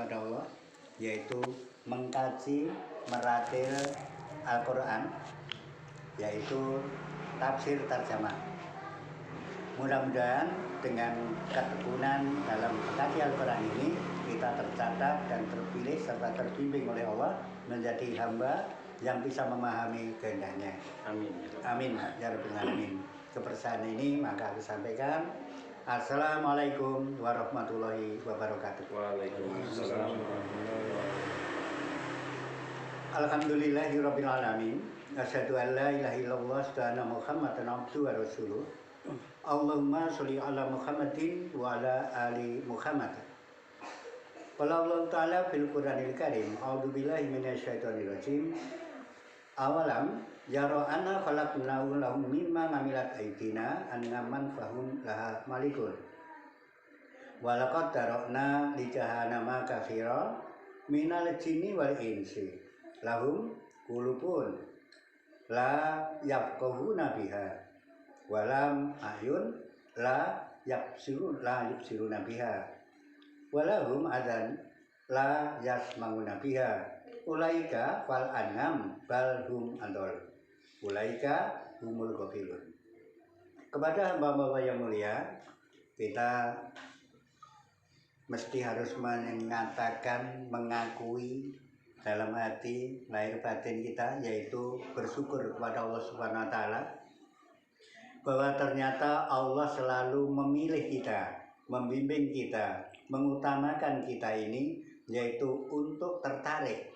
kepada Allah, yaitu mengkaji, meratil Al-Quran, yaitu tafsir terjemah. Mudah-mudahan dengan ketekunan dalam mengkaji Al-Quran ini kita tercatat dan terpilih serta terbimbing oleh Allah menjadi hamba yang bisa memahami kehendaknya. Amin. Amin ya rabbal alamin. Kebersamaan ini maka aku sampaikan. Assalamualaikum warahmatullahi wabarakatuh. Waalaikumsalam. Alhamdulillahirabbil alamin. Asyhadu an la ilaha illallah wa asyhadu anna Muhammadan abduhu wa rasuluh. Allahumma sholli ala Muhammadin wa ala ali Muhammad. Qala Allah Ta'ala fil Qur'anil Karim, a'udzubillahi minasyaitonir rajim. Awalam yara anna khalaqnahu lahum mimma ngamilat aydina annaman fahum laha malikun. Wa laqad darana li jahannama katsira minal jinni wal insi. Lahum qulubun la yafqahuna biha walam ayun la yubsiruna biha walahum adan la yasma'una biha ulaika fal anam bal hum adol ulaika humul ghafilun. Kepada hamba-hamba yang mulia, kita mesti harus mengatakan, mengakui dalam hati lahir batin kita, yaitu bersyukur kepada Allah Subhanahu wa taala bahwa ternyata Allah selalu memilih kita, membimbing kita, mengutamakan kita ini, yaitu untuk tertarik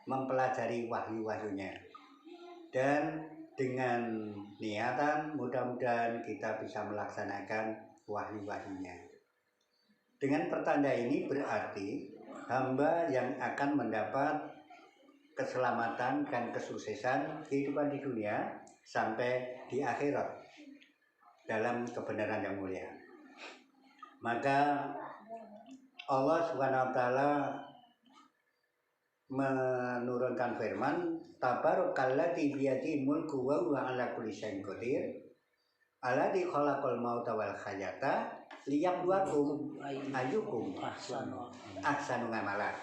mempelajari wahyu-wahyunya. Dan dengan niatan mudah-mudahan kita bisa melaksanakan wahyu-wahyunya. Dengan pertanda ini berarti hamba yang akan mendapat keselamatan dan kesuksesan kehidupan di dunia sampai di akhirat dalam kebenaran yang mulia. Maka Allah Subhanahu wa taala menurunkan firman, Tabarakalladzi biyadihi mulku wa huwa ala kulli syai'in qadir. Alladzi khalaqal mauta wal hayata liyabluwakum ayyukum ahsanu amala.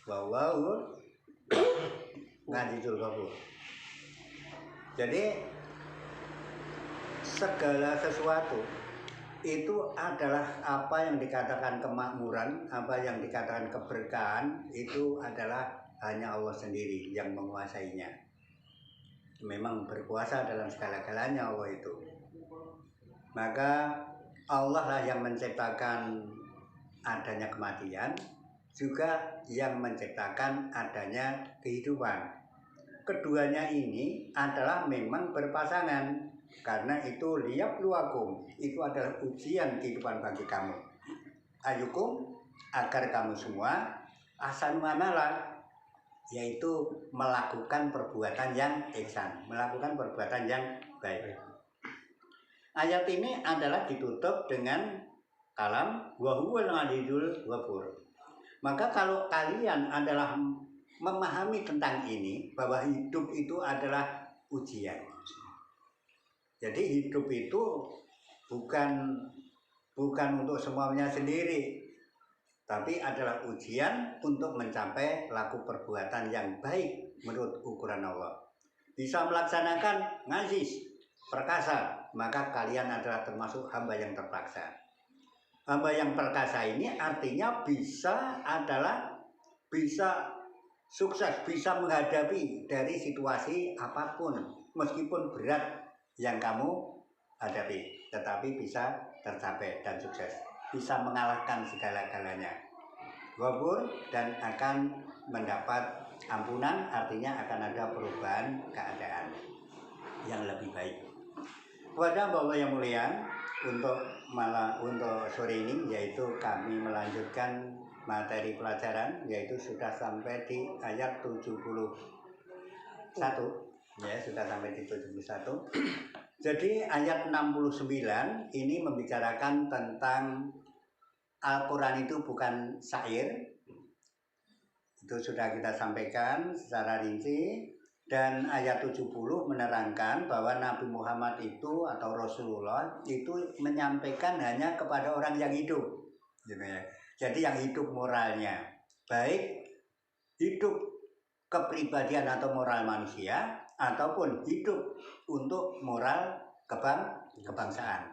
Wa huwa Ghafurur Ghafur. Jadi segala sesuatu itu adalah apa yang dikatakan kemakmuran, apa yang dikatakan keberkahan, itu adalah hanya Allah sendiri yang menguasainya. Memang berkuasa dalam segala-galanya Allah itu. Maka Allah lah yang menciptakan adanya kematian, juga yang menciptakan adanya kehidupan. Keduanya ini adalah memang berpasangan. Karena itu liyabluwakum, itu adalah ujian kehidupan bagi kamu. Ayyukum, agar kamu semua ahsanu amala, yaitu melakukan perbuatan yang ihsan, melakukan perbuatan yang baik. Ayat ini adalah ditutup dengan kalam wa huwal azizul ghafur. Maka kalau kalian adalah memahami tentang ini, bahwa hidup itu adalah ujian. Jadi hidup itu bukan untuk semuanya sendiri, tapi adalah ujian untuk mencapai laku perbuatan yang baik menurut ukuran Allah. Bisa melaksanakan ngazis, perkasa, maka kalian adalah termasuk hamba yang terpaksa. Hamba yang perkasa ini artinya bisa sukses, bisa menghadapi dari situasi apapun, meskipun berat yang kamu hadapi, tetapi bisa tercapai dan sukses, bisa mengalahkan segala-galanya. Ghafur, dan akan mendapat ampunan, artinya akan ada perubahan keadaan yang lebih baik. Kepada Allah yang mulia, untuk sore ini yaitu kami melanjutkan materi pelajaran, yaitu sudah sampai di ayat 71. Ya, sudah sampai di 71. Jadi ayat 69 ini membicarakan tentang Al-Quran itu bukan syair. Itu sudah kita sampaikan secara rinci. Dan ayat 70 menerangkan bahwa Nabi Muhammad itu atau Rasulullah itu menyampaikan hanya kepada orang yang hidup, gitu ya. Jadi yang hidup moralnya, baik hidup kepribadian atau moral manusia, ataupun hidup untuk moral kebangsaan.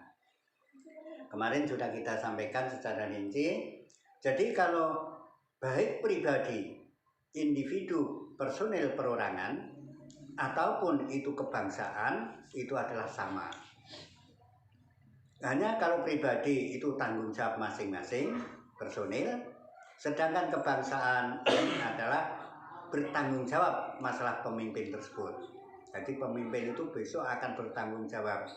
Kemarin sudah kita sampaikan secara rinci. Jadi kalau baik pribadi, individu, personil perorangan, ataupun itu kebangsaan, itu adalah sama. Hanya kalau pribadi itu tanggung jawab masing-masing personil, sedangkan kebangsaan ini adalah bertanggung jawab masalah pemimpin tersebut. Jadi pemimpin itu besok akan bertanggung jawab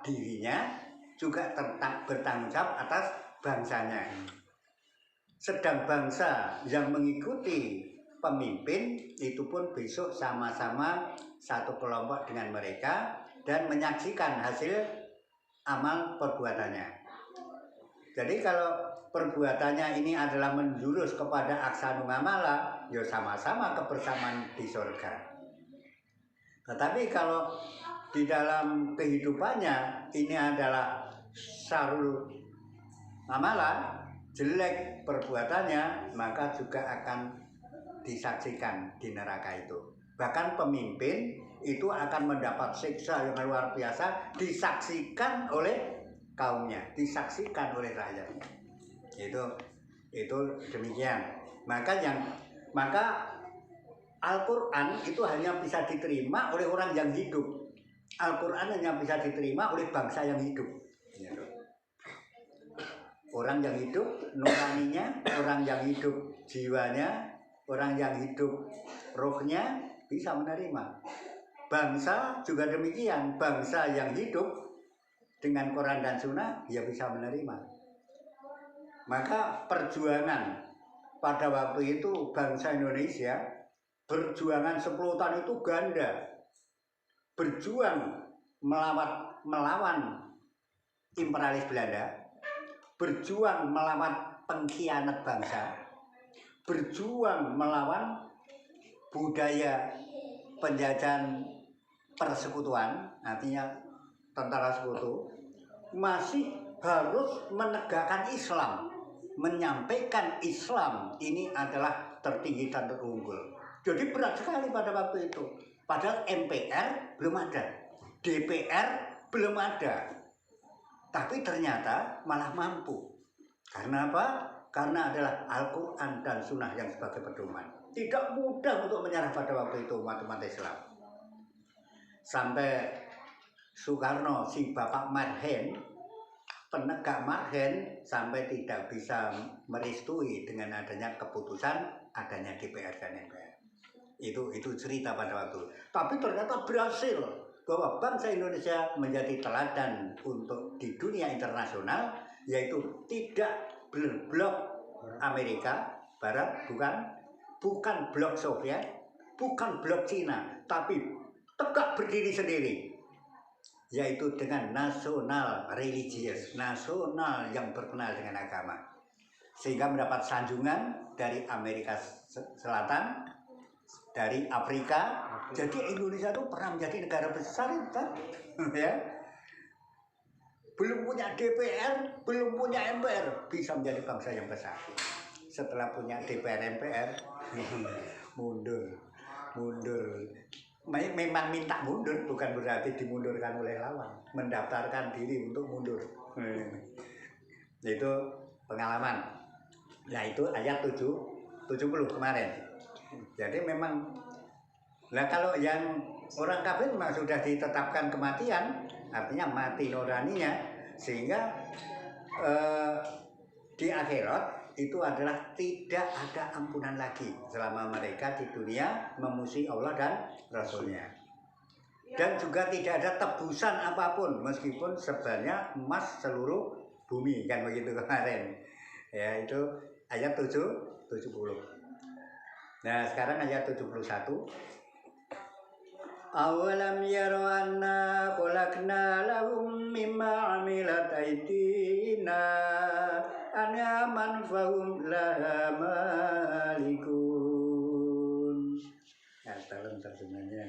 dirinya, juga bertanggung jawab atas bangsanya. Sedang bangsa yang mengikuti pemimpin itu pun besok sama-sama satu kelompok dengan mereka dan menyaksikan hasil amal perbuatannya. Jadi kalau perbuatannya ini adalah menjurus kepada aksanung amala, ya sama-sama kebersamaan di surga. Tetapi kalau di dalam kehidupannya ini adalah sarul amala, jelek perbuatannya, maka juga akan disaksikan di neraka itu. Bahkan pemimpin itu akan mendapat siksa yang luar biasa, disaksikan oleh kaumnya, disaksikan oleh rakyatnya. Itu demikian. Maka Al-Quran itu hanya bisa diterima oleh orang yang hidup. Al-Quran hanya bisa diterima oleh bangsa yang hidup. Orang yang hidup nuraninya, orang yang hidup jiwanya, orang yang hidup rohnya bisa menerima. Bangsa juga demikian. Bangsa yang hidup dengan Quran dan Sunnah, dia bisa menerima. Maka perjuangan pada waktu itu bangsa Indonesia, perjuangan 10 tahun itu ganda. Berjuang melawan imperialis Belanda, berjuang melawan pengkhianat bangsa, berjuang melawan budaya penjajahan persekutuan, artinya tentara sekutu, masih harus menegakkan Islam, menyampaikan Islam ini adalah tertinggi dan terunggul. Jadi berat sekali pada waktu itu. Padahal MPR belum ada, DPR belum ada, tapi ternyata malah mampu. Karena apa? Karena adalah Al-Quran dan Sunnah yang sebagai pedoman. Tidak mudah untuk menyerah pada waktu itu umat-umat Islam. Sampai Soekarno, si Bapak Marhen, penegak Marhen, sampai tidak bisa merestui dengan adanya keputusan adanya DPR dan MPR. Itu cerita pada waktu. Tapi ternyata berhasil bahwa bangsa Indonesia menjadi teladan untuk di dunia internasional, yaitu tidak berblok Amerika Barat, bukan blok Soviet, bukan blok Cina, tapi tegak berdiri sendiri, yaitu dengan nasional religius, nasional yang berkenal dengan agama, sehingga mendapat sanjungan dari Amerika Selatan, dari Afrika. Jadi Indonesia itu pernah menjadi negara besar itu, ya. Belum punya DPR, belum punya MPR, bisa menjadi bangsa yang besar. Setelah punya DPR MPR, mundur. Memang minta mundur, bukan berarti dimundurkan oleh lawan, mendaftarkan diri untuk mundur. Itu pengalaman. Nah itu ayat 70 kemarin. Jadi memang, nah kalau yang orang kafir memang sudah ditetapkan kematian, artinya mati nuraninya, sehingga di akhirat itu adalah tidak ada ampunan lagi selama mereka di dunia memusuhi Allah dan Rasulnya. Dan juga tidak ada tebusan apapun, meskipun sebenarnya emas seluruh bumi, kan begitu kemarin. Ya, itu ayat 70. Nah sekarang ayat 71. Awalam yaro anna khalaqna lahum mimma amilat aydina anyaman fahum laha malikun. Ya, tolong terjemahnya.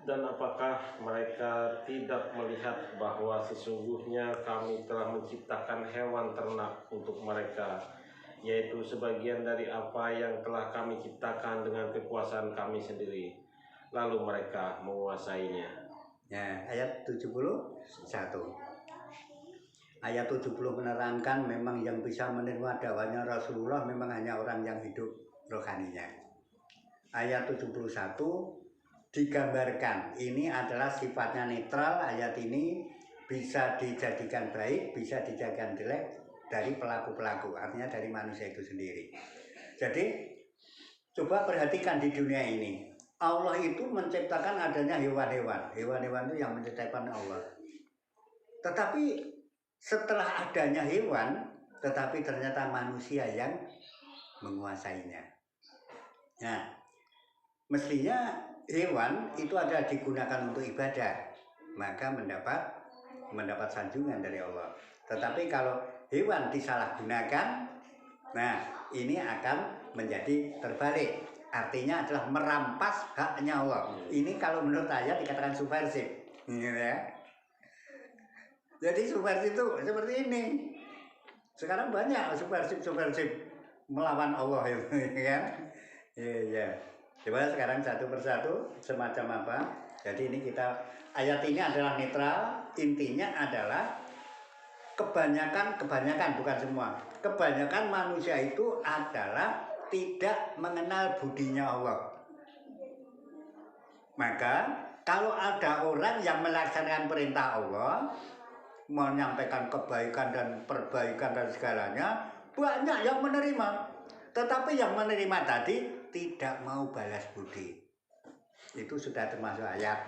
Dan apakah mereka tidak melihat bahwa sesungguhnya kami telah menciptakan hewan ternak untuk mereka, yaitu sebagian dari apa yang telah kami ciptakan dengan kekuasaan kami sendiri, lalu mereka menguasainya. Ya, ayat 71. Ayat 70 menerangkan memang yang bisa menerima dakwahnya Rasulullah memang hanya orang yang hidup rohaninya. Ayat 71 digambarkan ini adalah sifatnya netral. Ayat ini bisa dijadikan baik, bisa dijadikan jelek dari pelaku-pelaku, artinya dari manusia itu sendiri. Jadi coba perhatikan di dunia ini, Allah itu menciptakan adanya hewan-hewan. Hewan-hewan itu yang menciptakan Allah. Tetapi setelah adanya hewan, tetapi ternyata manusia yang menguasainya. Nah, mestinya hewan itu ada digunakan untuk ibadah, maka mendapat sanjungan dari Allah. Tetapi kalau hewan disalahgunakan, nah ini akan menjadi terbalik. Artinya adalah merampas haknya Allah. Ini kalau menurut saya dikatakan subversif, ya. Jadi subversif itu seperti ini. Sekarang banyak subversif melawan Allah itu, kan? Iya. Coba sekarang satu persatu semacam apa. Jadi ini ayat ini adalah netral. Intinya adalah kebanyakan bukan semua. Kebanyakan manusia itu adalah tidak mengenal budinya Allah. Maka kalau ada orang yang melaksanakan perintah Allah, menyampaikan kebaikan dan perbaikan dan segalanya, banyak yang menerima. Tetapi yang menerima tadi tidak mau balas budi. Itu sudah termasuk ayat.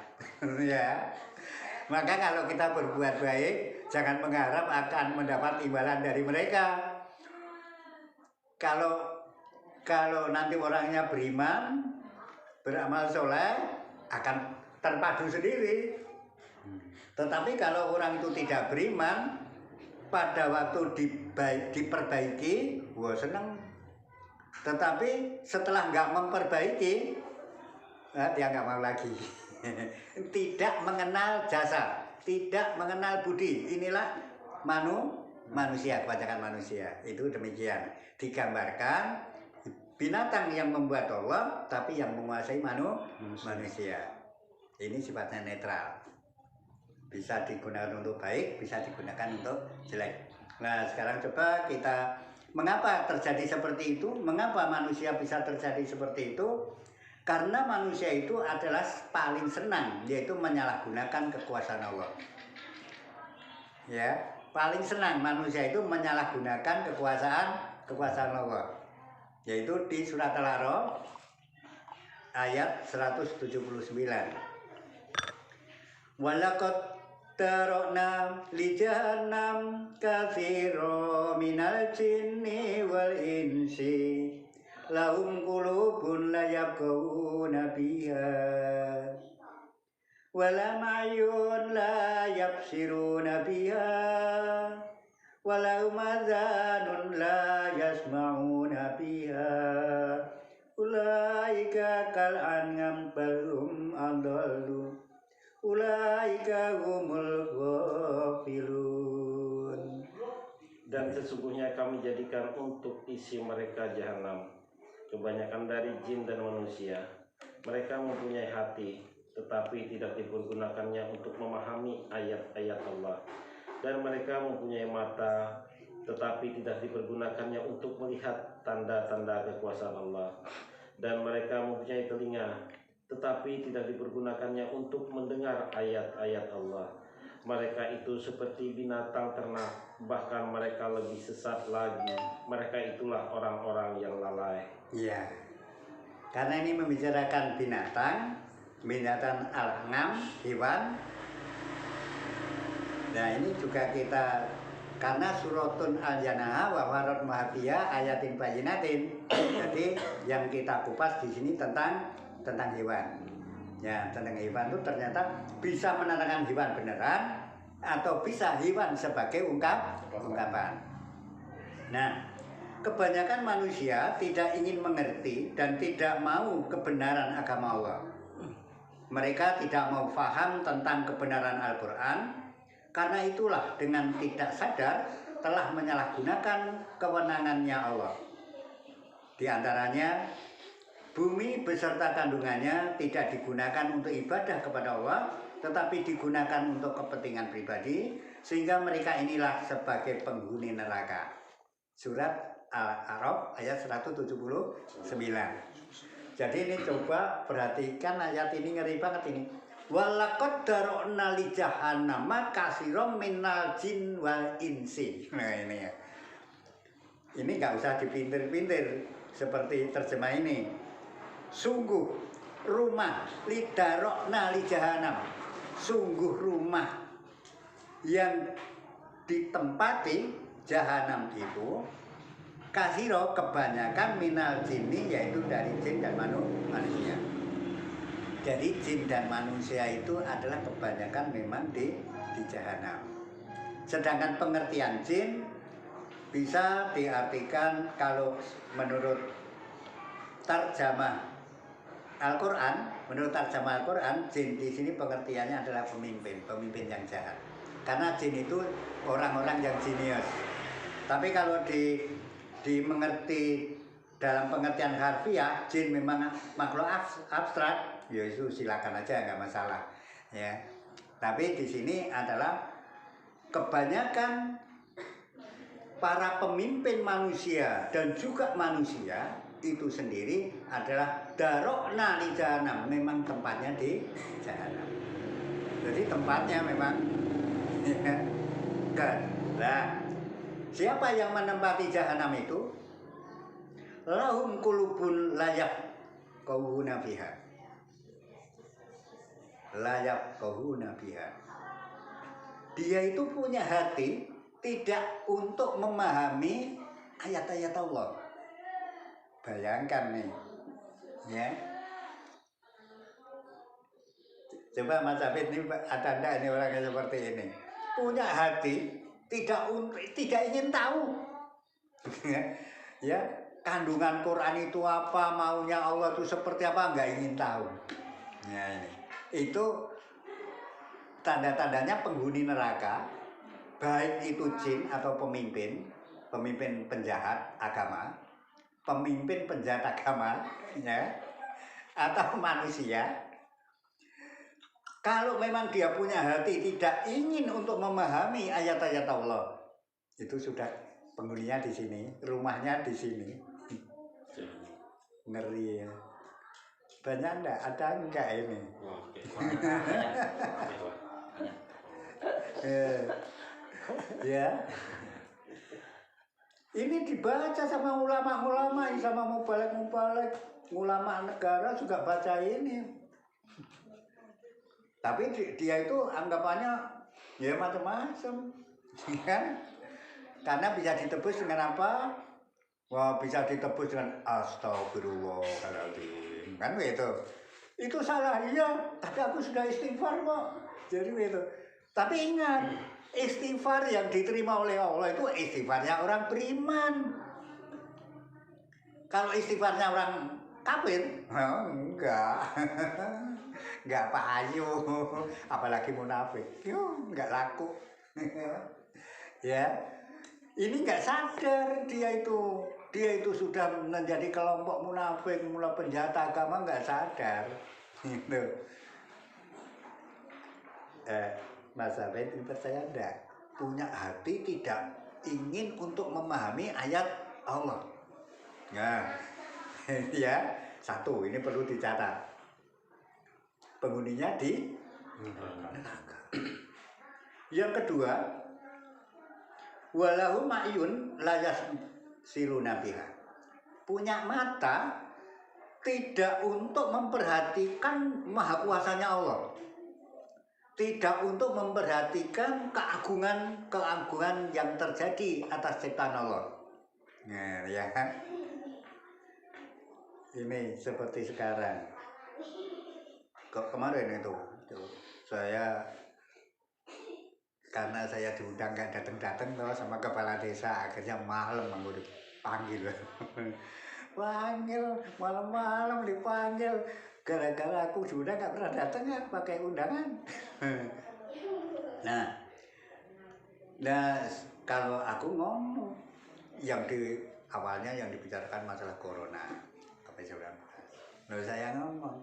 Ya. Maka kalau kita berbuat baik, jangan mengharap akan mendapat imbalan dari mereka. Kalau nanti orangnya beriman, beramal soleh, akan terpadu sendiri. Tetapi kalau orang itu tidak beriman, pada waktu diperbaiki, wah senang. Tetapi setelah nggak memperbaiki, dia nggak mau lagi. Tidak mengenal jasa, tidak mengenal budi. Inilah manusia, kebanyakan manusia. Itu demikian. Digambarkan binatang yang membuat Allah, tapi yang menguasai manusia. Ini sifatnya netral. Bisa digunakan untuk baik, bisa digunakan untuk jelek. Nah, sekarang coba kita, mengapa terjadi seperti itu? Mengapa manusia bisa terjadi seperti itu? Karena manusia itu adalah paling senang, yaitu menyalahgunakan kekuasaan Allah. Ya, paling senang manusia itu menyalahgunakan kekuasaan Allah. Yaitu di surat Al-A'raf ayat 179. Walaqad tarokna li jahannam katsira minal jinni wal insi lahum qulubun la yafqahuna biha wala ma'yun la yabsiruna biha walau madhanun la yasma'una biha ulaika kal an'am balhum adallu ulaika humul ghafilun. Dan sesungguhnya kami jadikan untuk isi mereka jahanam, kebanyakan dari jin dan manusia. Mereka mempunyai hati, tetapi tidak dipergunakannya untuk memahami ayat-ayat Allah. Dan mereka mempunyai mata, tetapi tidak dipergunakannya untuk melihat tanda-tanda kekuasaan Allah. Dan mereka mempunyai telinga, tetapi tidak dipergunakannya untuk mendengar ayat-ayat Allah. Mereka itu seperti binatang ternak, bahkan mereka lebih sesat lagi. Mereka itulah orang-orang yang lalai. Iya. Karena ini membicarakan binatang al-an'am, hewan. Nah, ini juga kita, karena suratun al-janaha wa warat mahabiyah ayatin bayinatin. Jadi yang kita kupas di sini tentang hewan. Ya, tentang hewan itu ternyata bisa menandakan hewan beneran atau bisa hewan sebagai ungkapan. Nah, kebanyakan manusia tidak ingin mengerti dan tidak mau kebenaran agama Allah. Mereka tidak mau paham tentang kebenaran Al-Quran. Karena itulah dengan tidak sadar telah menyalahgunakan kewenangannya Allah. Di antaranya, bumi beserta kandungannya tidak digunakan untuk ibadah kepada Allah, tetapi digunakan untuk kepentingan pribadi, sehingga mereka inilah sebagai penghuni neraka. Surat Al-A'raf ayat 179. Jadi ini coba perhatikan ayat ini, ngeri banget ini. Walaqad darokna li jahannama katsiran minal jin wal insi. Nah ini ya. Ini nggak usah dipintir-pintir seperti terjemah ini. Sungguh rumah lidarokna li jahannam. Sungguh rumah yang ditempati jahanam itu kasiro kebanyakan minal jinni, yaitu dari jin dan manusia. Jadi jin dan manusia itu adalah kebanyakan memang di jahanam. Sedangkan pengertian jin bisa diartikan kalau menurut tarjamah Al-Quran, jin di sini pengertiannya adalah pemimpin yang jahat. Karena jin itu orang-orang yang jenius. Tapi kalau dimengerti dalam pengertian harfiah, jin memang makhluk abstrak, ya itu silakan aja, nggak masalah, ya. Tapi di sini adalah kebanyakan para pemimpin manusia dan juga manusia itu sendiri adalah darokna li jahanam, memang tempatnya di jahanam. Jadi tempatnya memang nah, siapa yang menempati jahanam itu? Lahum qulubun layak qawhuna fiha. Layak qawhuna fiha. Dia itu punya hati tidak untuk memahami ayat-ayat Allah. Bayangkan nih, ya. Coba Mas Abid ini ada enggak ini orang yang seperti ini? Punya hati tidak ingin tahu. Ya, kandungan Quran itu apa, maunya Allah itu seperti apa, nggak ingin tahu. Ya ini. Itu tanda-tandanya penghuni neraka, baik itu jin atau pemimpin penjahat agama, pemimpin penjahat agama, ya, atau manusia. Kalau memang dia punya hati tidak ingin untuk memahami ayat-ayat Allah, itu sudah penghuninya di sini, rumahnya di sini. Ngeri ya. Banyak enggak? Ada enggak ini? Ya. Ini dibaca sama ulama-ulama, sama mubalek-mubalek, ulama negara juga baca ini. Tapi dia itu anggapannya ya macam-macam, kan? Karena bisa ditebus dengan apa? Wah, bisa ditebus dengan astagfirullahaladzim, kan begitu. Itu salah, iya, tapi aku sudah istighfar kok. Jadi begitu. Tapi ingat, istighfar yang diterima oleh Allah itu istighfarnya orang beriman. Kalau istighfarnya orang kafir, enggak. Enggak payu, apalagi munafik. Enggak laku. Ya. Ini enggak sadar dia itu sudah menjadi kelompok munafik, mulai penjahat agama, enggak sadar. Gitu. Mas Abed, percaya enggak? Punya hati tidak ingin untuk memahami ayat Allah. Nah, ya, satu, ini perlu dicatat. Penghuninya di neraka. Yang kedua, walahu ma'yun layas siruna biha. Punya mata tidak untuk memperhatikan maha kuasanya Allah. Tidak untuk memperhatikan keagungan yang terjadi atas ciptaan Allah. Nah, ya kan? Ini seperti sekarang. Kemarin itu saya, karena saya diundang nggak datang sama kepala desa, akhirnya malam aku dipanggil. Panggil malam-malam dipanggil, Gara-gara aku sudah nggak pernah datang ya pakai undangan. Nah, nah kalau aku ngomong yang di awalnya yang dibicarakan masalah corona COVID-19. Lalu saya ngomong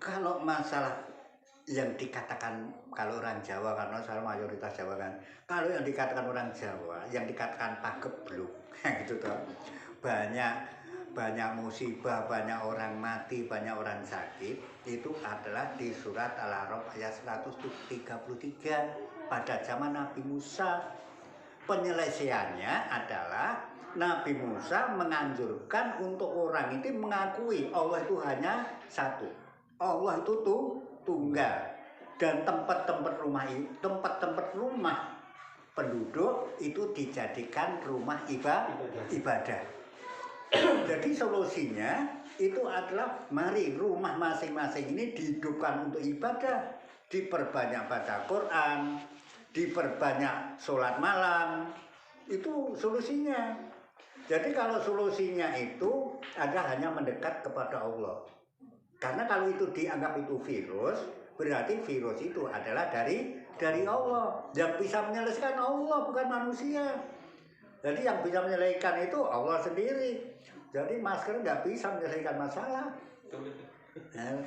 kalau masalah yang dikatakan kalau orang Jawa, karena saya mayoritas Jawa kan, kalau yang dikatakan orang Jawa, yang dikatakan pagebluk, gitu toh, banyak musibah, banyak orang mati, banyak orang sakit, itu adalah di surat Al-A'raf ayat 133 pada zaman Nabi Musa. Penyelesaiannya adalah Nabi Musa menganjurkan untuk orang itu mengakui Allah itu hanya satu, Allah itu tunggal, dan tempat-tempat rumah penduduk itu dijadikan rumah ibadah. Jadi solusinya itu adalah mari rumah masing-masing ini dihidupkan untuk ibadah, diperbanyak baca Quran, diperbanyak sholat malam, itu solusinya. Jadi kalau solusinya itu ada hanya mendekat kepada Allah. Karena kalau itu dianggap itu virus, berarti virus itu adalah dari Allah. Yang bisa menyelesaikan Allah, bukan manusia. Jadi yang bisa menyelesaikan itu Allah sendiri. Jadi masker nggak bisa menyelesaikan masalah. Nah,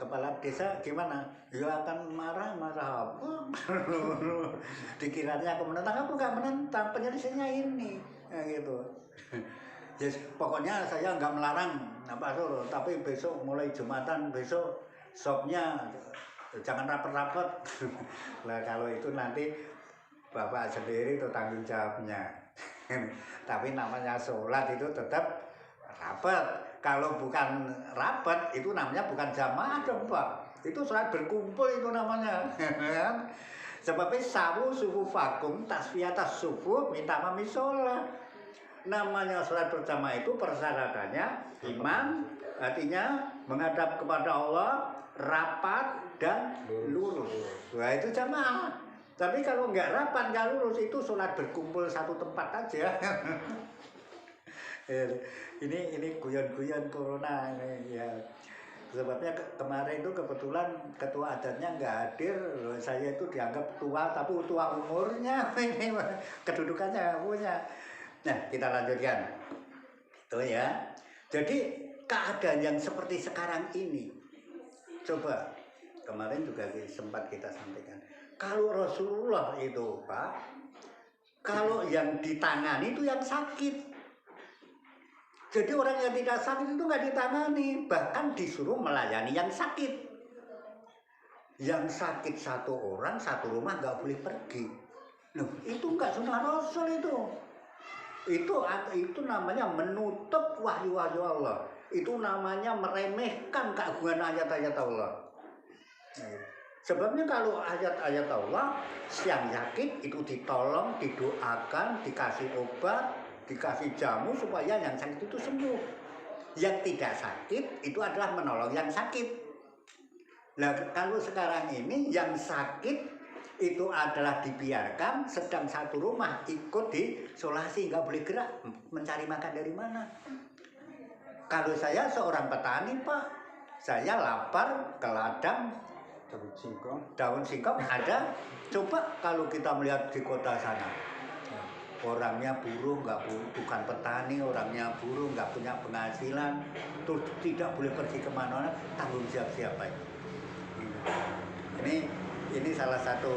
kepala desa gimana? Ya akan marah apa? Dikiranya aku menentang, aku nggak menentang, penyelesaiannya ini, gitu. Yes, pokoknya saya nggak melarang apa suruh, tapi besok mulai Jumatan besok shopnya jangan rapat-rapat. Nah kalau itu nanti Bapak sendiri itu tanggung jawabnya. Tapi namanya sholat itu tetap rapat. Kalau bukan rapat itu namanya bukan jamaah dong Pak. Itu sholat berkumpul itu namanya. Sebabnya sawu sufu vakum tasfiyatas sufu minta mami sholat. Namanya sholat berjamaah itu persyaratannya imam, artinya menghadap kepada Allah, rapat dan lurus. Wah itu jamaah. Tapi kalau nggak rapat, nggak lurus, itu sholat berkumpul satu tempat aja. ini guyon-guyon corona ini ya. Sebabnya kemarin itu kebetulan ketua adatnya nggak hadir, saya itu dianggap tua, tapi tua umurnya, kedudukannya punya. Nah kita lanjutkan, itu ya. Jadi keadaan yang seperti sekarang ini, coba kemarin juga sempat kita sampaikan. Kalau Rasulullah itu Pak, kalau yang ditangani itu yang sakit. Jadi orang yang tidak sakit itu nggak ditangani, bahkan disuruh melayani yang sakit. Yang sakit satu orang, satu rumah nggak boleh pergi. Loh, itu nggak sunnah Rasul itu. Itu namanya menutup wahyu-wahyu Allah. Itu namanya meremehkan keagungan ayat-ayat Allah. Sebabnya kalau ayat-ayat Allah, yang sakit itu ditolong, didoakan, dikasih obat, dikasih jamu supaya yang sakit itu sembuh. Yang tidak sakit itu adalah menolong yang sakit. Nah kalau sekarang ini yang sakit itu adalah dibiarkan, sedang satu rumah ikut diisolasi, nggak boleh gerak, mencari makan dari mana? Kalau saya seorang petani Pak, saya lapar ke ladang, daun singkong ada. Coba kalau kita melihat di kota sana, orangnya buruh, bukan petani, orangnya buruh, nggak punya penghasilan, terus tidak boleh pergi kemana-mana, tanggung jawab siapa ini salah satu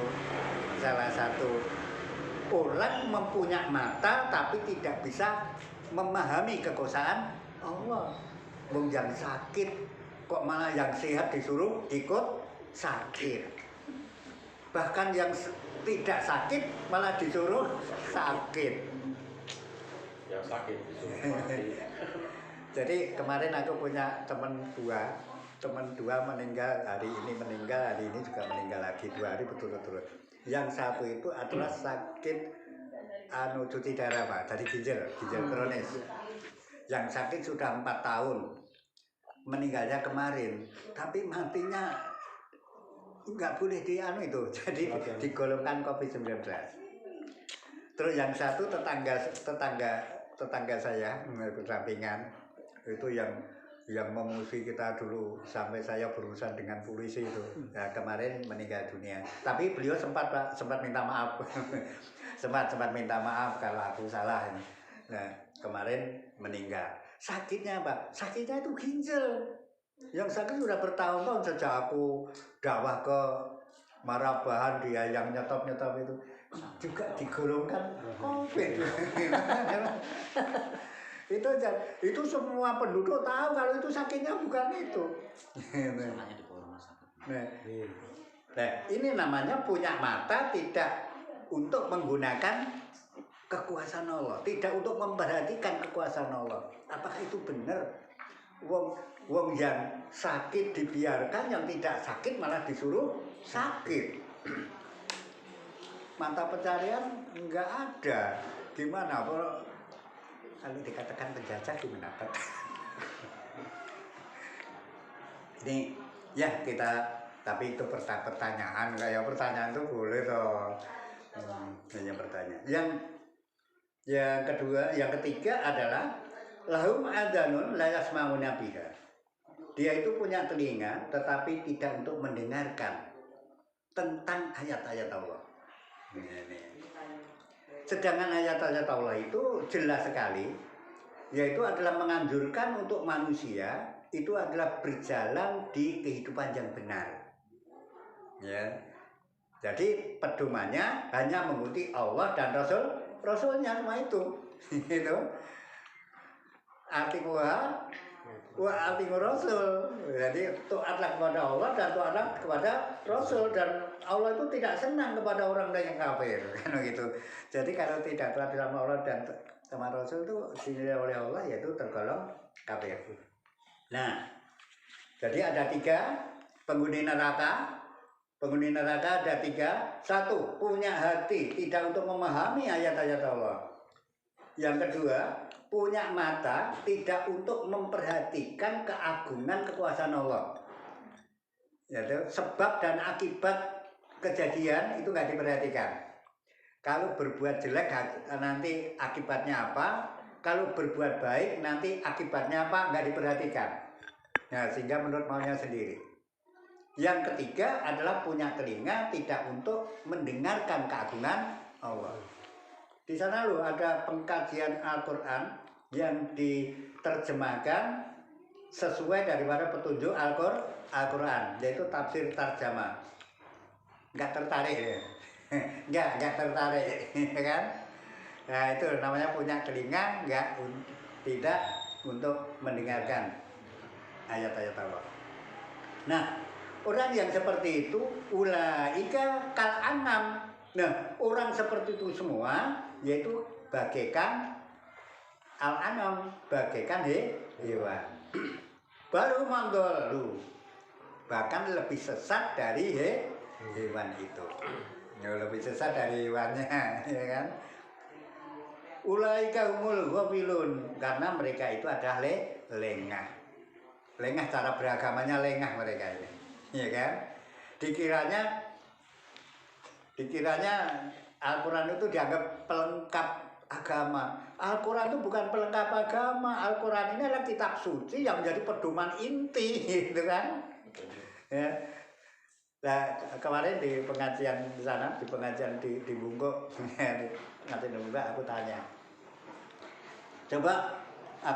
orang mempunyai mata tapi tidak bisa memahami kekuasaan Allah. Yang sakit kok malah yang sehat disuruh ikut sakit. Bahkan yang tidak sakit malah disuruh sakit. Yang sakit disuruh mati. Jadi kemarin aku punya teman dua meninggal, hari ini juga meninggal lagi, 2 hari berturut-turut. Yang satu itu adalah sakit cuci darah Pak, dari ginjal kronis. Yang sakit sudah 4 tahun, meninggalnya kemarin, tapi matinya nggak boleh jadi digolongkan COVID-19. Terus yang satu tetangga saya berdampingan, itu yang yang memusuhi kita dulu sampai saya berurusan dengan polisi itu. Nah, kemarin meninggal dunia. Tapi beliau sempat minta maaf. sempat minta maaf kalau aku salah. Nah, kemarin meninggal. Sakitnya Pak, sakitnya itu ginjal. Yang sakit sudah bertahun-tahun sejak aku dakwah ke Marabahan, dia yang nyetop itu juga digolongkan COVID. itu semua penduduk tahu kalau itu sakitnya bukan itu. Nah, ini namanya punya mata tidak untuk menggunakan kekuasaan Allah, tidak untuk memperhatikan kekuasaan Allah. Apakah itu benar? Wong yang sakit dibiarkan, yang tidak sakit malah disuruh sakit. Mata pencarian enggak ada. Gimana kalau dikatakan penjajah gimana Pak? Ini ya kita, tapi itu pertanyaan, kayak pertanyaan itu boleh toh. Hanya pertanyaan. Yang kedua, yang ketiga adalah lahum adhanun la yasma'una biha. Dia itu punya telinga tetapi tidak untuk mendengarkan tentang ayat-ayat Allah. Sedangkan ayat-ayat Allah itu jelas sekali, yaitu adalah menganjurkan untuk manusia itu adalah berjalan di kehidupan yang benar. Ya. Jadi pedomannya hanya mengikuti Allah dan Rasulnya semua itu. Gitu. Arti wa arti Rasul. Jadi taatlah kepada Allah dan taatlah kepada Rasul, dan Allah itu tidak senang kepada orang yang kafir, kan gitu. Jadi kalau tidak taat sama Allah dan sama Rasul itu dinilai oleh Allah yaitu tergolong kafir. Nah, jadi ada 3 penghuni neraka. Penghuni neraka ada 3. 1, punya hati tidak untuk memahami ayat-ayat Allah. Yang kedua, punya mata tidak untuk memperhatikan keagungan kekuasaan Allah. Yaitu sebab dan akibat kejadian itu nggak diperhatikan. Kalau berbuat jelek nanti akibatnya apa? Kalau berbuat baik nanti akibatnya apa? Nggak diperhatikan. Nah, sehingga menurut maunya sendiri. Yang ketiga adalah punya telinga tidak untuk mendengarkan keagungan Allah. Di sana loh ada pengkajian Al-Quran yang diterjemahkan sesuai daripada petunjuk Al-Quran, yaitu tafsir tarjamah. Nggak tertarik ya? Nggak tertarik, kan? Nah itu namanya punya telinga tidak untuk mendengarkan ayat-ayat Allah. Nah, orang yang seperti itu ulaika kal anam. Nah, orang seperti itu semua yaitu bagaikan al-anam, bagaikan hewan. Baru manggolu, bahkan lebih sesat dari hewan itu. Ya, lebih sesat dari hewannya, ya kan? Ulaika humul ghafilun, karena mereka itu adalah lengah. Lengah, cara beragamanya lengah mereka ini, ya kan? Dikiranya Al-Quran itu dianggap pelengkap agama. Al-Quran itu bukan pelengkap agama. Al-Quran ini adalah kitab suci yang menjadi pedoman inti, gitu kan? Ya. Nah, kemarin di pengajian di sana, di pengajian di Bungkuk, pengajian di Bungkuk, aku tanya, coba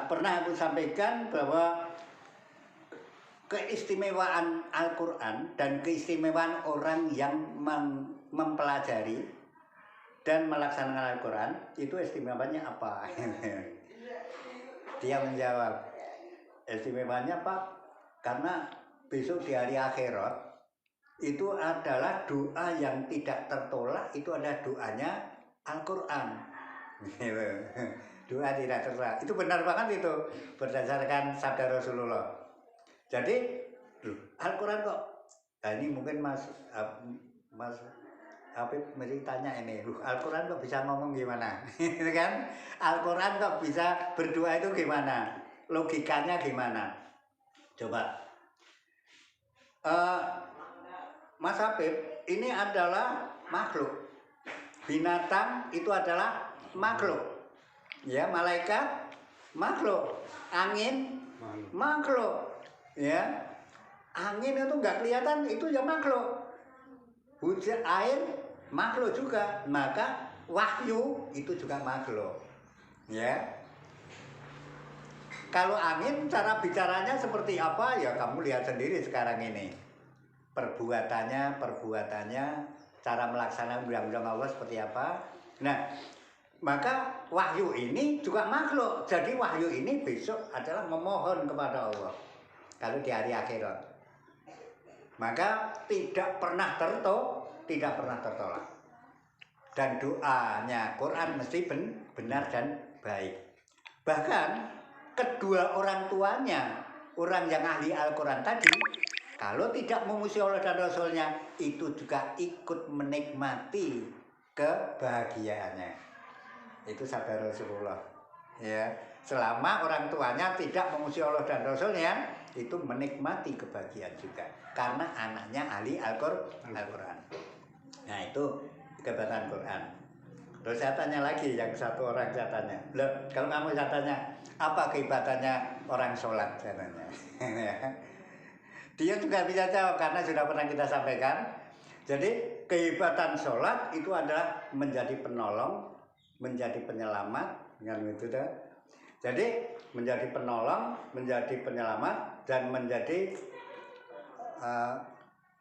pernah aku sampaikan bahwa keistimewaan Al-Quran dan keistimewaan orang yang mempelajari dan melaksanakan Al-Quran itu istimewanya apa? Dia menjawab, istimewanya Pak, karena besok di hari akhirat itu adalah doa yang tidak tertolak, itu adalah doanya Al-Quran. Doa tidak tertolak, itu benar banget itu berdasarkan sabda Rasulullah. Jadi Al-Quran kok, nah ini mungkin Mas Habib mesti tanya ini, Al-Quran kok bisa ngomong gimana? Kan? Al-Quran kok bisa berdoa itu gimana? Logikanya gimana? Coba. Mas Habib, ini adalah makhluk. Binatang itu adalah makhluk. Ya, malaikat makhluk. Angin makhluk. Ya, angin itu nggak kelihatan, itu ya makhluk. Hujan air makhluk juga, maka wahyu itu juga makhluk. Ya, kalau angin cara bicaranya seperti apa ya kamu lihat sendiri sekarang ini. Perbuatannya, cara melaksanakan undang-undang Allah seperti apa. Nah, maka wahyu ini juga makhluk. Jadi wahyu ini besok adalah memohon kepada Allah. Kalau di hari akhirat, maka tidak pernah tertolak. Dan doanya Quran mesti benar dan baik. Bahkan kedua orang tuanya, orang yang ahli Al-Quran tadi, kalau tidak memuji Allah dan Rasulnya, itu juga ikut menikmati kebahagiaannya. Itu sabda Rasulullah. Ya, selama orang tuanya tidak memuji Allah dan Rasulnya, itu menikmati kebahagiaan juga. Karena anaknya ahli Al-Quran. Nah, itu kehebatan Quran. Terus saya tanya lagi, yang satu orang saya tanya, loh, kalau kamu saya tanya, apa kehebatannya orang sholat? Saya tanya. Dia juga bisa jawab karena sudah pernah kita sampaikan. Jadi kehebatan sholat itu adalah menjadi penolong, menjadi penyelamat, kan itu dah. Jadi menjadi penolong, menjadi penyelamat, dan menjadi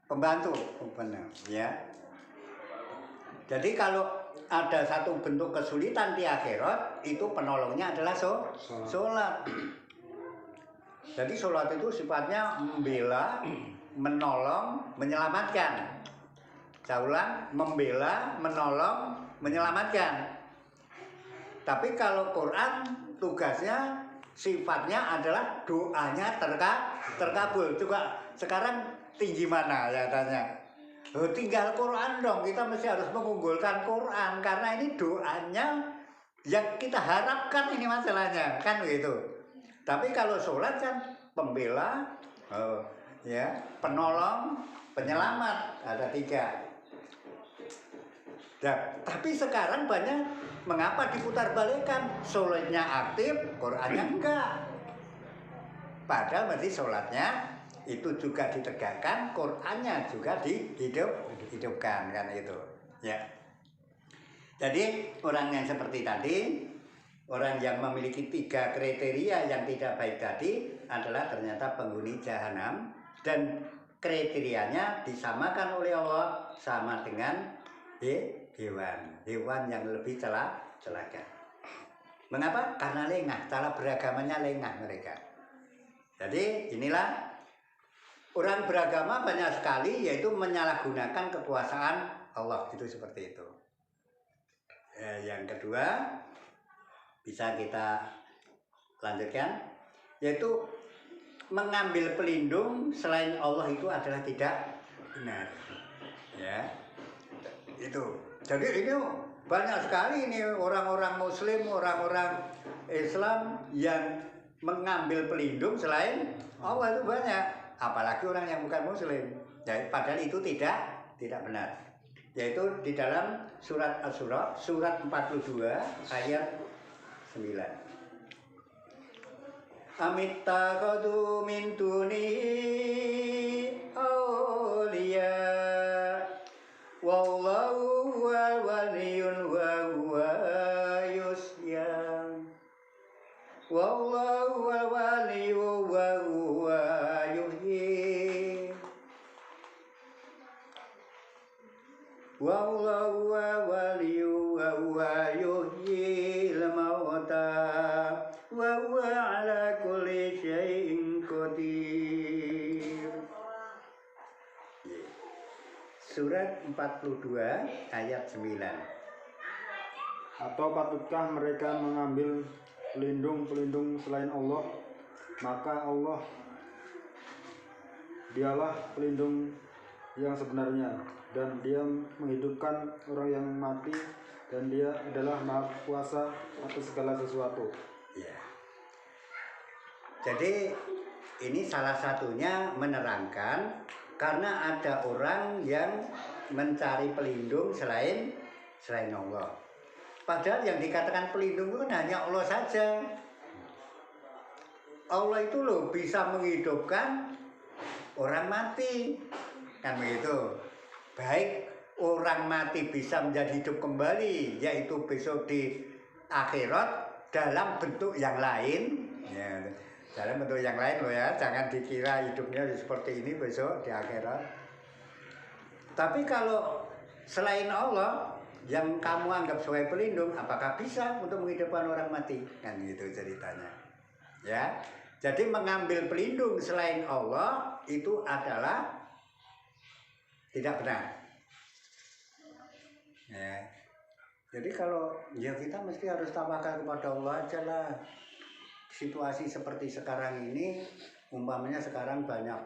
pembantu, benar, ya. Jadi kalau ada satu bentuk kesulitan di akhirat, itu penolongnya adalah sholat. Jadi sholat itu sifatnya membela, menolong, menyelamatkan. Saya ulang, membela, menolong, menyelamatkan. Tapi kalau Quran tugasnya, sifatnya adalah doanya terkabul. Juga sekarang tinggi mana ya tanya? Oh, tinggal Quran dong, kita mesti harus mengunggulkan Quran karena ini doanya yang kita harapkan ini masalahnya, kan begitu. Tapi kalau sholat kan pembela, ya, penolong, penyelamat, ada 3. Nah, tapi sekarang banyak mengapa diputar balikan, sholatnya aktif, Qurannya enggak. Padahal mesti sholatnya itu juga ditegakkan, Qurannya juga dihidupkan, kan itu. Ya. Jadi orang yang seperti tadi, orang yang memiliki 3 kriteria yang tidak baik tadi adalah ternyata penghuni jahanam, dan kriterianya disamakan oleh Allah sama dengan hewan yang lebih celaka. Mengapa? Karena lengah, cara beragamanya lengah mereka. Jadi inilah orang beragama banyak sekali yaitu menyalahgunakan kekuasaan Allah, itu seperti itu. Yang kedua bisa kita lanjutkan, yaitu mengambil pelindung selain Allah itu adalah tidak benar. Ya, itu. Jadi ini banyak sekali ini orang-orang Muslim, orang-orang Islam yang mengambil pelindung selain Allah itu banyak. Apalagi orang yang bukan Muslim. Ya, padahal itu tidak benar. Yaitu di dalam surat Asy-Syura, surat 42 ayat 9. Amittakhadhu min dunihi awliya wallahu huwal waliyyun wa huwa yusyam wallahu huwal waliyyu wa huwa yuhyi wallahu huwal waliyyu wa huwa yuhyi al-mauta wa huwa ala kulli syai'in qadir. Surat 42 ayat 9. Atau patutkah mereka mengambil pelindung selain Allah? Maka Allah, dialah pelindung yang sebenarnya, dan dia menghidupkan orang yang mati, dan dia adalah Maha Kuasa atas segala sesuatu. Ya. Jadi ini salah satunya menerangkan karena ada orang yang mencari pelindung selain Allah. Padahal yang dikatakan pelindung itu hanya Allah saja. Allah itu loh bisa menghidupkan orang mati, kan begitu. Baik orang mati bisa menjadi hidup kembali, yaitu besok di akhirat dalam bentuk yang lain, ya, dalam bentuk yang lain loh ya, jangan dikira hidupnya seperti ini besok di akhirat. Tapi kalau selain Allah yang kamu anggap sebagai pelindung, apakah bisa untuk menghidupkan orang mati? Kan gitu ceritanya. Ya. Jadi mengambil pelindung selain Allah itu adalah tidak benar. Ya. Jadi kalau ya kita mesti harus tawakal kepada Allah aja lah. Situasi seperti sekarang ini, umpamanya sekarang banyak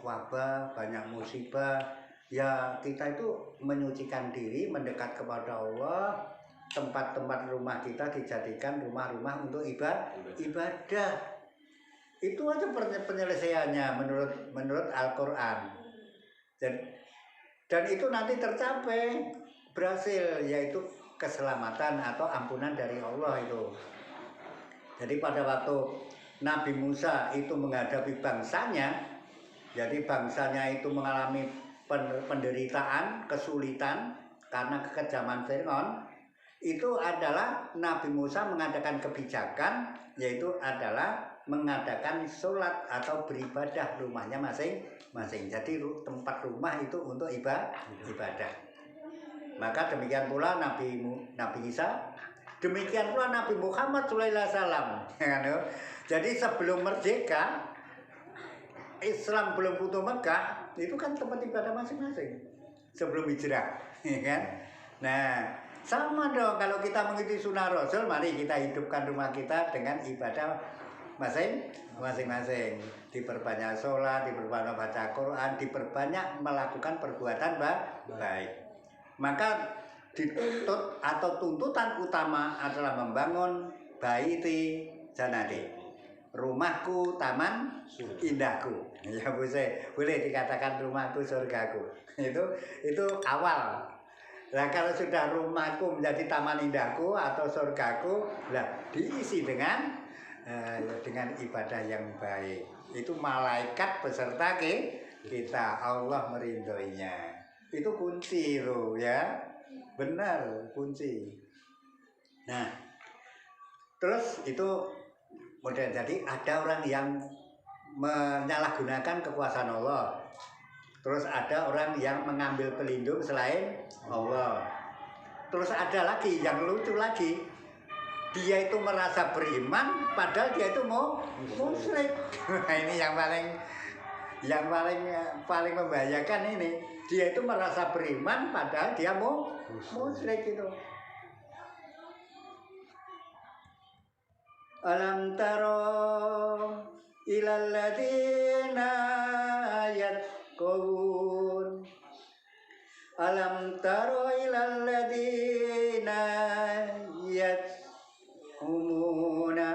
wabah, banyak musibah. Ya kita itu menyucikan diri, mendekat kepada Allah. Tempat-tempat rumah kita dijadikan rumah-rumah untuk ibadah. Itu aja penyelesaiannya menurut Al-Quran. Dan itu nanti tercapai, berhasil, yaitu keselamatan atau ampunan dari Allah itu. Jadi pada waktu Nabi Musa itu menghadapi bangsanya, jadi bangsanya itu mengalami penderitaan, kesulitan karena kekejaman Fir'aun, itu adalah Nabi Musa mengadakan kebijakan, yaitu adalah mengadakan sholat atau beribadah rumahnya masing-masing. Jadi tempat rumah itu untuk ibadah. Maka demikian pula Nabi Isa, demikian pula Nabi Muhammad SAW. Jadi sebelum merdeka, Islam belum butuh Mekah, itu kan tempat ibadah masing-masing sebelum hijrah, kan? Nah, sama dong kalau kita mengikuti sunnah Rasul, mari kita hidupkan rumah kita dengan ibadah masing-masing. Diperbanyak sholat, diperbanyak baca Quran, diperbanyak melakukan perbuatan baik. Maka dituntut atau tuntutan utama adalah membangun baiti janati, rumahku taman indahku. Ya boleh dikatakan rumahku surgaku. Itu awal. Nah kalau sudah rumahku menjadi taman indahku atau surgaku, lah diisi dengan ibadah yang baik. Itu malaikat beserta kita, Allah meridhoinya. Itu kunci loh ya, benar kunci. Nah terus itu model, jadi ada orang yang menyalahgunakan kekuasaan Allah, terus ada orang yang mengambil pelindung selain Allah, terus ada lagi yang lucu lagi, dia itu merasa beriman padahal dia itu mau musyrik. Nah ini yang paling membahayakan ini, dia itu merasa beriman padahal dia mau musyrik itu. Alam taro ilal ladzina yatqun, alam taro ilal ladzina yatqumuna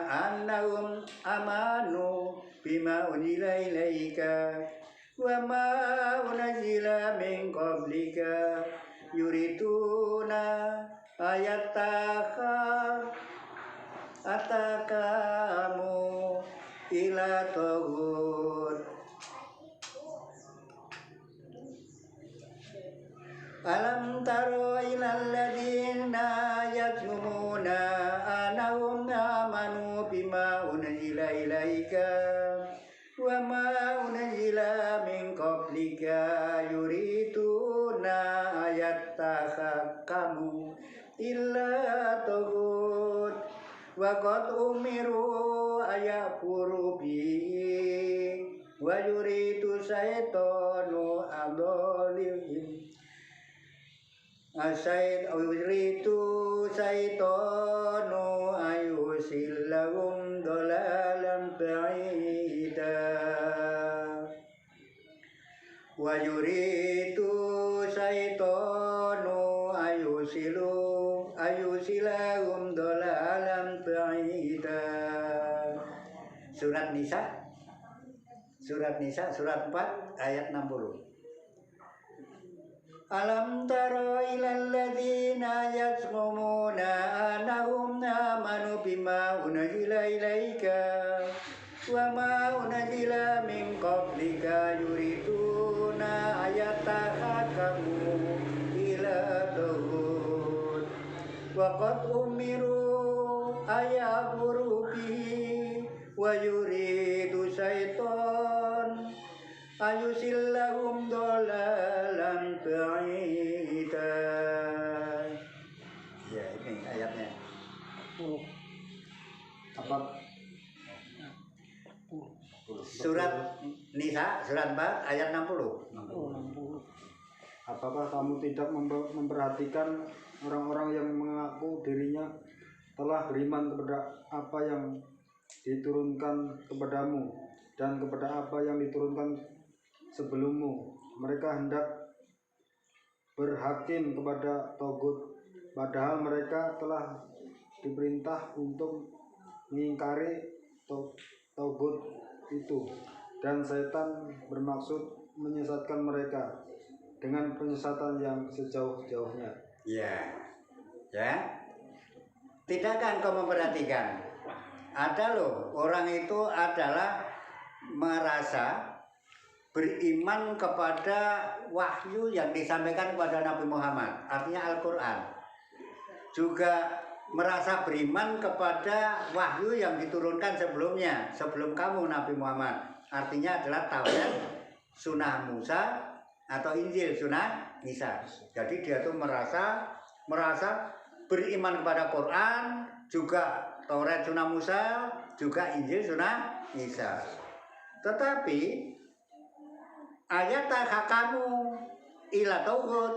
annahum amanu bima unzila ilaika wa ma unzila min qablika yuriduna atakamu ila taghut. Alam taro ilal ladzina yazmumuna annahum amanu bima unzila ilaika wa ma unzila min qablika yuriduna ayattakamu illa taghut wa qad umiru ayakfuru bihi wa yuridu syaitanu adolihim yuridu syaitanu ayusillahum dolalan ba'ida wa yuridu syaitanu ayusilahum dolalan ba'ida. Surat Nisa surat 4 ayat 60. Alam taro ilal ladzina yazmumuna annahum amanu bima unzila ilaika wa ma unzila min qablika yuriduna ayatahakamu ila tuhud wa qad umiru ayakfuru bihi wa yuridu syaiton ayusillahum dolalan ba'ida. Ya, ini ayatnya. Apa Surat Nisa, surat 4 ayat 60. apakah kamu tidak memperhatikan orang-orang yang mengaku dirinya telah beriman kepada apa yang diturunkan kepadamu dan kepada apa yang diturunkan sebelummu? Mereka hendak berhakim kepada Togut, padahal mereka telah diperintah untuk mengingkari Togut itu, dan setan bermaksud menyesatkan mereka dengan penyesatan yang sejauh-jauhnya. Ya, ya. Tidakkah engkau memperhatikan? Ada loh, orang itu adalah merasa beriman kepada wahyu yang disampaikan kepada Nabi Muhammad, artinya Al-Quran. Juga merasa beriman kepada wahyu yang diturunkan sebelumnya, sebelum kamu Nabi Muhammad, artinya adalah Taurat, Sunnah Musa atau Injil, Sunnah Isa. Jadi dia tuh merasa beriman kepada Quran, juga Taurat, Sunnah Musa, juga Injil, Sunnah Isa. Tetapi ayat hakamu ila Tauhid,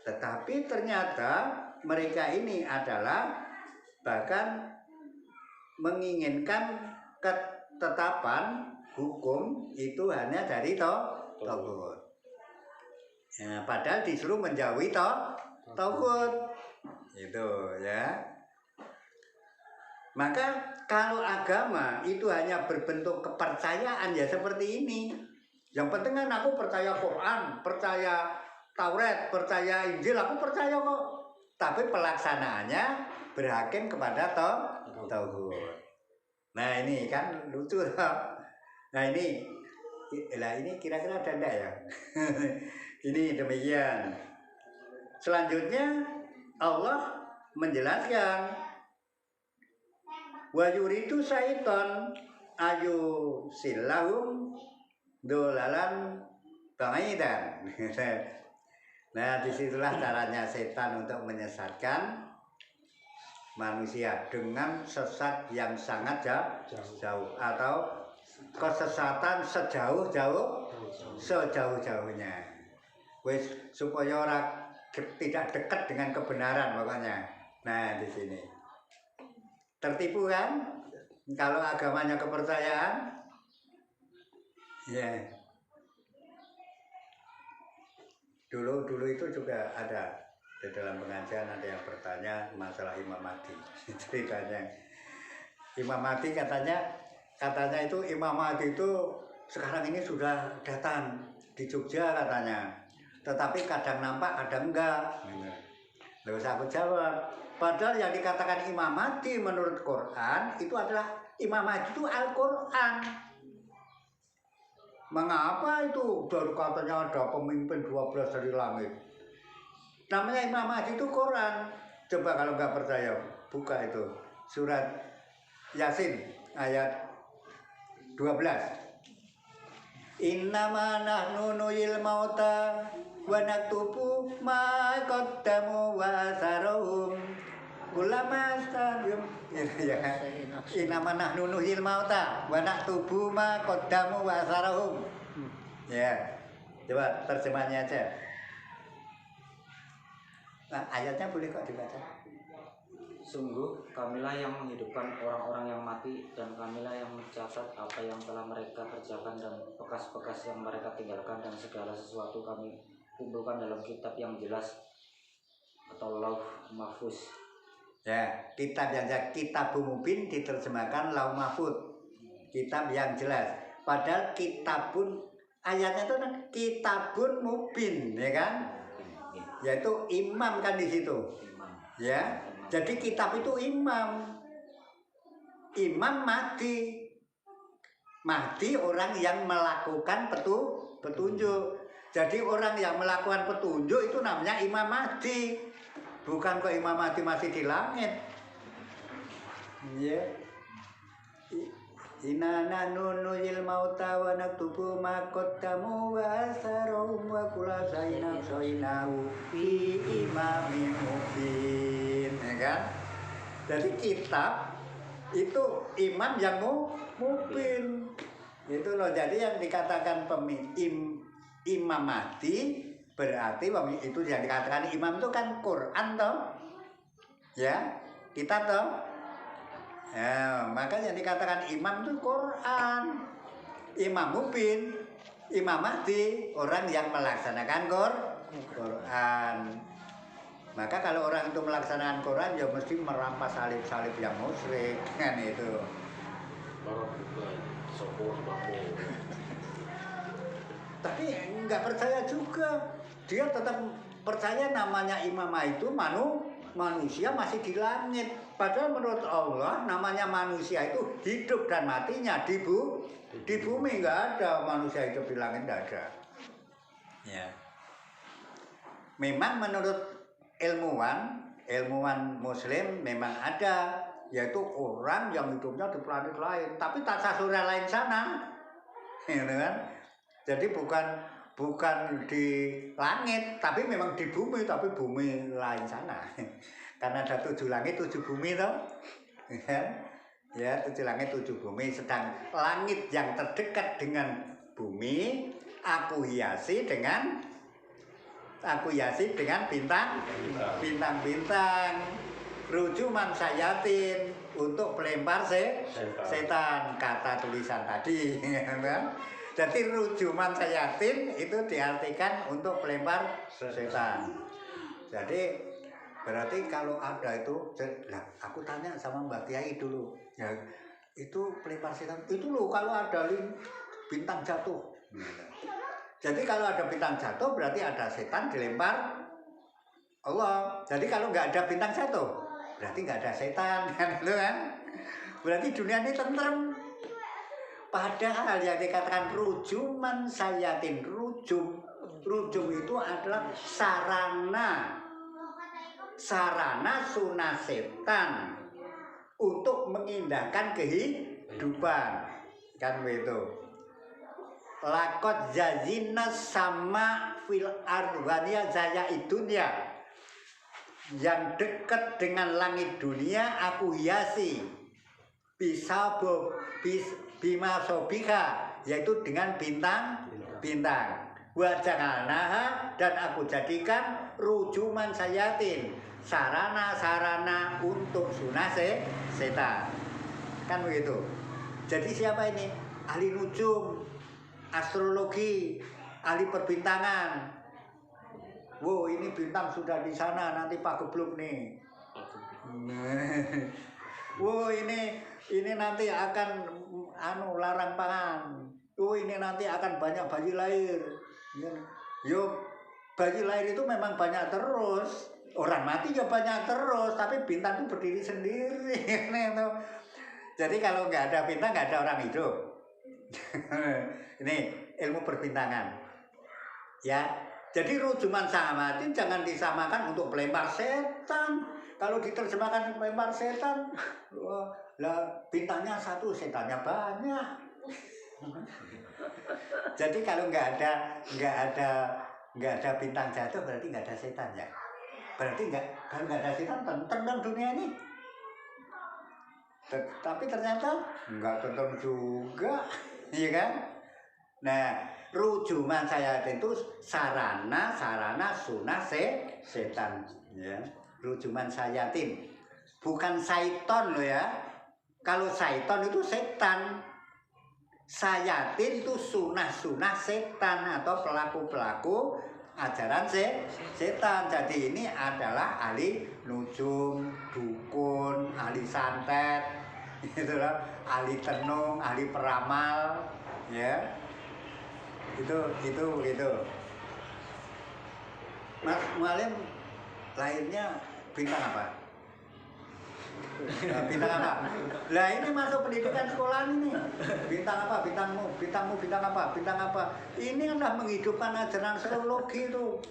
tetapi ternyata mereka ini adalah bahkan menginginkan ketetapan hukum itu hanya dari Tauhid. Ya, padahal disuruh menjauhi Tauhid. Itu ya. Maka kalau agama itu hanya berbentuk kepercayaan ya seperti ini. Yang penting kan aku percaya Quran, percaya Taurat, percaya Injil, aku percaya kok. Tapi pelaksanaannya berhakim kepada Tauhid. Nah ini kan lucu. Nah ini kira-kira ada enggak ya? Ini demikian. Selanjutnya Allah menjelaskan wa yuridu syaiton ayu silahum dolalan baidan. Nah disitulah caranya setan untuk menyesatkan manusia dengan sesat yang sangat jauh atau kesesatan sejauh-jauhnya. Wis supaya orang tidak dekat dengan kebenaran pokoknya. Nah di sini tertipu kan kalau agamanya kepercayaan ya. Dulu itu juga ada di dalam pengajian ada yang bertanya masalah Imam Mahdi. Ceritanya Imam Mahdi katanya itu Imam Mahdi itu sekarang ini sudah datang di Jogja katanya, tetapi kadang nampak kadang enggak. Lalu aku jawab, padahal yang dikatakan Imam Mahdi menurut Quran itu adalah Imam Mahdi itu Al-Quran. Mengapa itu baru katanya ada pemimpin 12 dari langit? Namanya Imam Mahdi itu Quran. Coba kalau nggak percaya, buka itu surat Yasin ayat 12. Innama nahnu nuhyil mauta wa naktubu ma qaddamu wa atharuhum ulama stadium ya. Innama nahnu nuhyil mauta wa naktubu ma qaddamu wa atharuhum. Ya. Coba terjemahnya aja. Nah, ayatnya boleh kok dibaca. Sungguh kamilah yang menghidupkan orang-orang yang mati, dan kamilah yang mencatat apa yang telah mereka kerjakan dan bekas-bekas yang mereka tinggalkan, dan segala sesuatu kami kumpulkan dalam kitab yang jelas atau Lauh Mahfuz. Ya, kitab mubin diterjemahkan Lauh Mahfuz. Kitab yang jelas. Padahal kitabun ayatnya itu kan kitabun mubin, ya kan? Yaitu imam kan di situ. Ya. Jadi kitab itu imam Mahdi. Mahdi orang yang melakukan petunjuk. Jadi orang yang melakukan petunjuk itu namanya Imam Mahdi. Bukan kok Imam Mahdi masih di langit. Ya. Inna nahnu nuhyil mauta wa naktubu ma qaddamu wa atharahum wa kulla shay'in ahsaynahu fi imamin mubin. Ya kan? Jadi kitab itu imam yang mubin. Itu loh. Jadi yang dikatakan Imam Mahdi berarti itu yang dikatakan imam itu kan Quran toh. Ya, kita toh. Ya, maka yang dikatakan imam itu Quran. Imam mubin, Imam Mahdi orang yang melaksanakan Quran. Maka kalau orang itu melaksanakan Quran ya mesti merampas salib-salib yang musyrik kan itu. Tapi nggak percaya juga. Dia tetap percaya namanya imam itu manusia masih di langit. Padahal menurut Allah namanya manusia itu hidup dan matinya di bumi. Nggak ada manusia hidup di langit, nggak ada. Ya. Memang menurut ilmuwan Muslim memang ada, yaitu orang yang hidupnya di planet lain, tapi tata surya lain sana, gitu kan? Jadi bukan di langit, tapi memang di bumi, tapi bumi lain sana. Karena ada 7 langit 7 bumi toh, ya 7 langit 7 bumi. Sedang langit yang terdekat dengan bumi aku hiasi dengan bintang-bintang. Rujuman sayatin untuk pelempar setan, kata tulisan tadi. Jadi rujuman sayatin itu diartikan untuk pelempar setan. Jadi berarti kalau ada itu, nah aku tanya sama Mbak Kiai dulu, ya itu pelempar setan itu loh kalau ada bintang jatuh. Jadi kalau ada bintang jatuh berarti ada setan dilempar Allah. Jadi kalau nggak ada bintang jatuh berarti nggak ada setan kan, gitu kan? Berarti dunia ini tentrem. Padahal yang dikatakan rujuman sayatin, rujum itu adalah sarana sunah setan untuk mengindahkan kehidupan, kan begitu. Lakot zazina sama fil ardwania zaya idunya, yang dekat dengan langit dunia aku hiasi bima sobika, yaitu dengan bintang wajanganah, dan aku jadikan rujuman sayatin, sarana untuk sunah setan, kan begitu. Jadi siapa ini? Ahli nujum, astrologi, ahli perbintangan. Wow, ini bintang sudah di sana, nanti Pak Gebluk nih. Wow, ini nanti akan larang pangan. Oh, ini nanti akan banyak bayi lahir. Yo, bayi lahir itu memang banyak terus. Orang mati ya banyak terus, tapi bintang itu berdiri sendiri. Jadi kalau nggak ada bintang nggak ada orang hidup. Ini ilmu perbintangan. Ya, jadi rujuman samatin jangan disamakan untuk pelempar setan. Kalau diterjemahkan pelempar setan, lah bintangnya satu, setannya banyak. Jadi kalau nggak ada bintang jatuh berarti nggak ada setan ya. Berarti kalau nggak ada setan tentrem dunia ini. Tapi ternyata nggak tentrem juga, iya kan? Nah, rujuman sayatin itu sarana sunah setan, ya. Rujuman sayatin, bukan syaiton loh ya. Kalau syaiton itu setan, sayatin itu sunah setan atau pelaku ajaran setan. Jadi ini adalah ahli nujum, dukun, ahli santet, itulah ahli tenung, ahli peramal, ya. Itu. Mas Mualim lahirnya bintang apa? Nah, bintang apa? Lah ini masuk pendidikan sekolah ini. Bintang apa? Bintangmu bintang apa? Bintang apa? Ini adalah menghidupkan ajaran astrologi itu.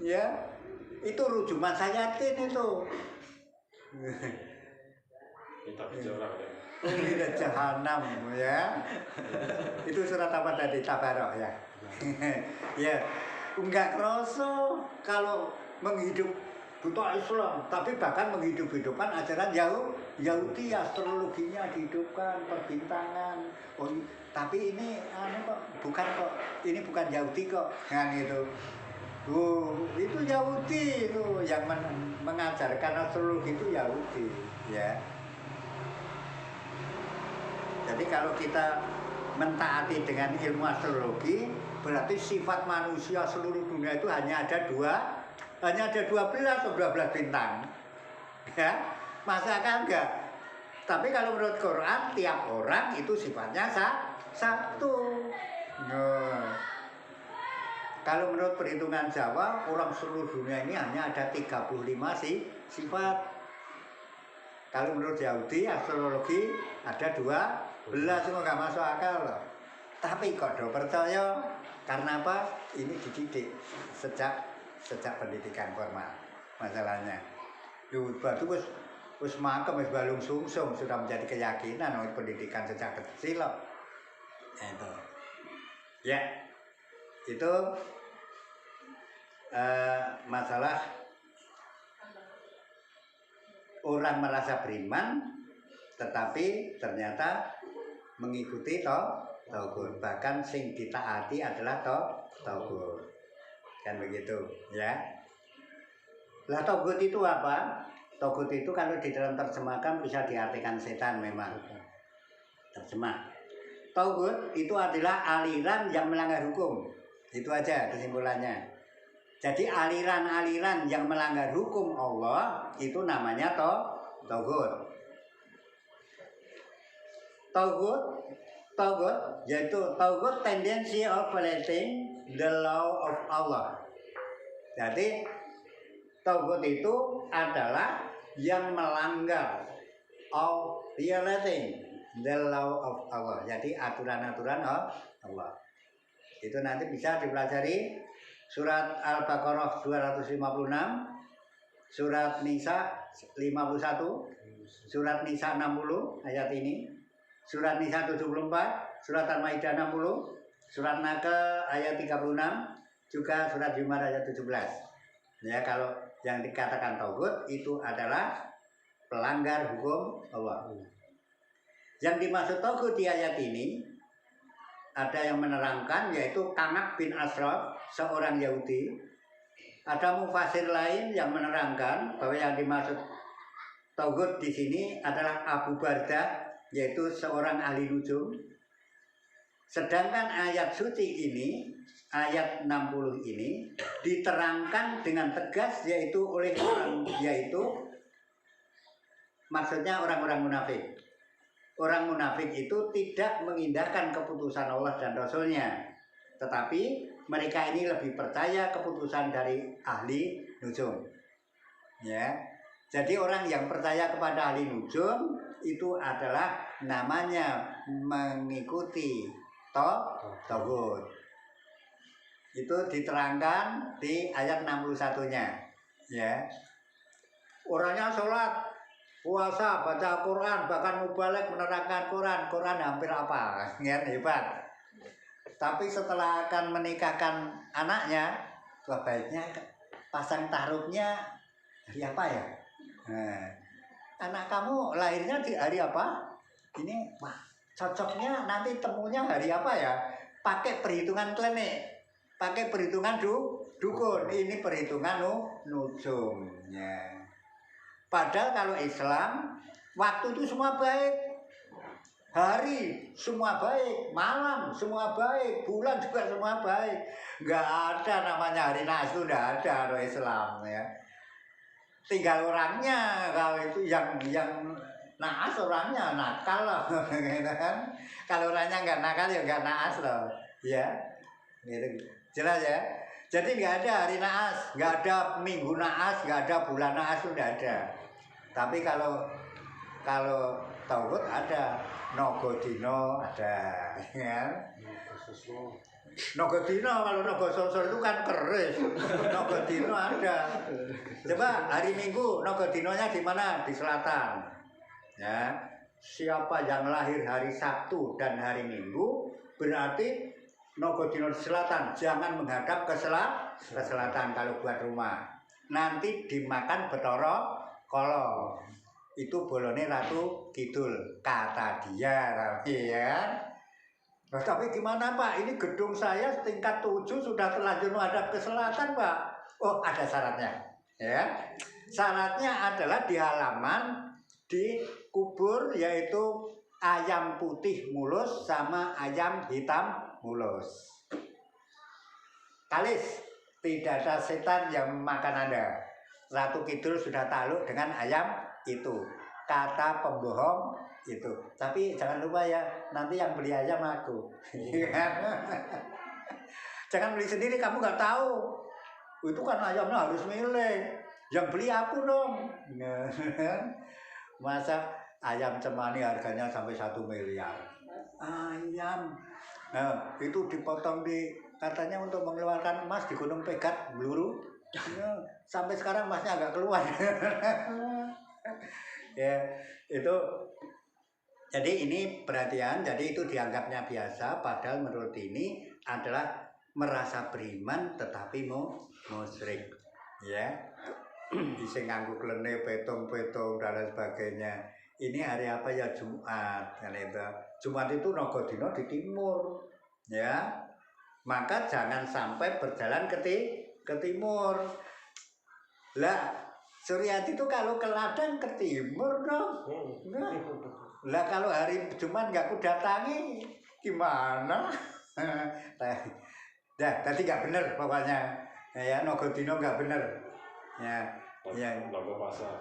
Ya. Itu rujukan Sayatin itu. Kita bicara ya. Umi jahanam ya. Itu surat apa tadi? Tabarok ya. Ya. Enggak kroso kalau menghidup buta Islam, tapi bahkan menghidup-hidupkan ajaran Yahudi, astrologinya dihidupkan, perbintangan. Oh, tapi ini ini bukan Yahudi kok, kan itu. Itu Yahudi itu yang mengajarkan astrologi itu Yahudi, ya. Jadi kalau kita mentaati dengan ilmu astrologi, berarti sifat manusia seluruh dunia itu hanya ada 12 atau 12 bintang. Ya, masa kan enggak? Tapi kalau menurut Quran, tiap orang itu sifatnya satu. Nah, kalau menurut perhitungan Jawa, orang seluruh dunia ini hanya ada 35 sifat. Kalau menurut Yahudi, astrologi ada 12, semua nggak masuk akal loh. Tapi kok do percaya? Karena apa? Ini dididik sejak pendidikan formal masalahnya. Batu wis mangkem wis balung sungsung sudah menjadi keyakinan oleh pendidikan sejak kecil loh. Itu. Ya. Itu masalah orang merasa beriman tetapi ternyata mengikuti tauhid, bahkan sing ditaati adalah tauhid. Kan begitu ya. Lah tauhid itu apa? Tauhid itu kalau di dalam terjemahkan bisa diartikan setan memang. Terjemah. Tauhid itu adalah aliran yang melanggar hukum. Itu aja kesimpulannya. Jadi aliran-aliran yang melanggar hukum Allah itu namanya tauhid. Tauhid yaitu tauhid tendency of violating the law of Allah. Jadi tauhid itu adalah yang melanggar of violating the law of Allah. Jadi aturan-aturan Allah. Itu nanti bisa dipelajari surat Al-Baqarah 256, surat Nisa 51, surat Nisa 60 ayat ini, surat Nisa 74, surat Al-Maidah 60, surat Nahl ayat 36, juga surat Jumat ayat 17. Ya, kalau yang dikatakan tauhid itu adalah pelanggar hukum Allah. Yang dimaksud tauhid di ayat ini ada yang menerangkan yaitu Ka'ab bin Ashraf, seorang Yahudi. Ada mufasir lain yang menerangkan bahwa yang dimaksud tauhid di sini adalah Abu Bardah, yaitu seorang ahli nujum. Sedangkan ayat suci ini, ayat 60 ini diterangkan dengan tegas yaitu maksudnya orang-orang munafik. Orang munafik itu tidak mengindahkan keputusan Allah dan Rasulnya, tetapi mereka ini lebih percaya keputusan dari ahli nujum. Ya, jadi orang yang percaya kepada ahli nujum itu adalah namanya mengikuti tauhid. Itu diterangkan di ayat 61-nya. Ya. Orangnya sholat, puasa, baca Quran, bahkan mubalek menerangkan Quran hampir apa, ya, hebat. Tapi setelah akan menikahkan anaknya, baiknya pasang taruhnya hari apa ya? Nah, anak kamu lahirnya di hari apa? Ini wah, cocoknya nanti temunya hari apa ya? Pakai perhitungan klinik, pakai perhitungan dukun. Ini perhitungan nujum. Ya. Padahal kalau Islam, waktu itu semua baik, hari semua baik, malam semua baik, bulan juga semua baik. Nggak ada namanya hari naas itu, nggak ada kalau Islam ya. Tinggal orangnya, kalau itu yang naas orangnya nakal loh, gitu kan. Kalau orangnya nggak nakal ya nggak naas loh, ya. Gitu. Jelas ya. Jadi nggak ada hari naas, nggak ada minggu naas, nggak ada bulan naas, itu nggak ada. Tapi kalau Kalau tauhid ada, Nogodino ada, ya. Nogodino, kalau Nogososor itu kan keris. Nogodino ada. Coba hari Minggu Nogodinonya di mana? Di selatan. Ya. Siapa yang lahir hari Sabtu dan hari Minggu berarti Nogodino di selatan. Jangan menghadap ke selatan kalau buat rumah. Nanti dimakan Betara Kala. Itu bolone Ratu Kidul, kata dia, tapi ya. Nah, tapi gimana Pak? Ini gedung saya tingkat 7 sudah terlanjur menghadap ke selatan Pak. Oh, ada syaratnya, ya. Syaratnya adalah di halaman dikubur yaitu ayam putih mulus sama ayam hitam mulus. Kalis, tidak ada setan yang makan Anda. Ratu Kidul sudah takluk dengan ayam itu, kata pembohong itu. Tapi jangan lupa ya, nanti yang beli ayam aku. Jangan beli sendiri, kamu nggak tahu. Itu kan ayamnya harus milih. Yang beli aku dong. Masa ayam cemani harganya sampai 1 miliar. Ayam. Nah, itu dipotong katanya untuk mengeluarkan emas di Gunung Pegat, Bluru. Sampai sekarang emasnya agak keluar. Ya, itu jadi ini perhatian, jadi itu dianggapnya biasa, padahal menurut ini adalah merasa beriman tetapi musyrik, ya. Isi nganggo klene petong-petong dan lain sebagainya. Ini hari apa ya? Jumat, kan itu. Jumat itu Nogodino di timur, ya. Maka jangan sampai berjalan ke timur. Lah, Suryati itu kalau ke ladang ke timur dong. Nah, lah kalau hari Jumat nggak aku datangi, gimana? Ya, tadi nggak bener pokoknya. Ya, Nogodino nggak bener. Ya, Nogo pasar.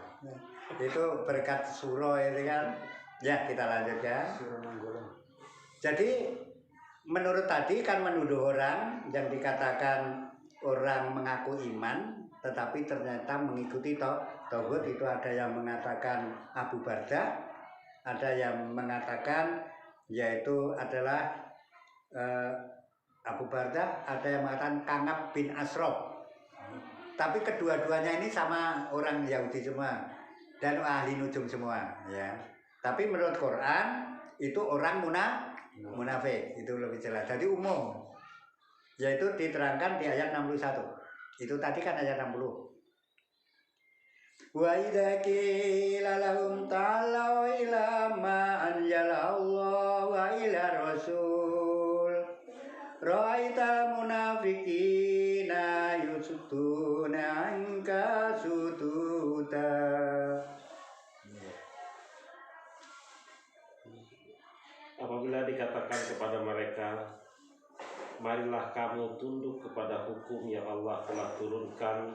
Itu berkat Suro itu kan. Ya, kita lanjut ya. Jadi menurut tadi kan menuduh orang yang dikatakan orang mengaku iman tetapi ternyata mengikuti tauhid. Itu ada yang mengatakan Abu Barda, ada yang mengatakan yaitu adalah Abu Barda, ada yang mengatakan Kangab bin Ashraf. Tapi kedua-duanya ini sama orang Yahudi semua dan ahli nujum semua, ya. Tapi menurut Quran itu orang munafik, itu lebih jelas. Jadi umum, yaitu diterangkan di ayat 61. Itu tadi kan ayat 60. Wa idza qila lahum ta'alu ila ma anzala Allah wa ila rasul ra'aital munafiqina yusuduna anka sududa. Apabila dikatakan kepada mereka, marilah kamu tunduk kepada hukum yang Allah telah turunkan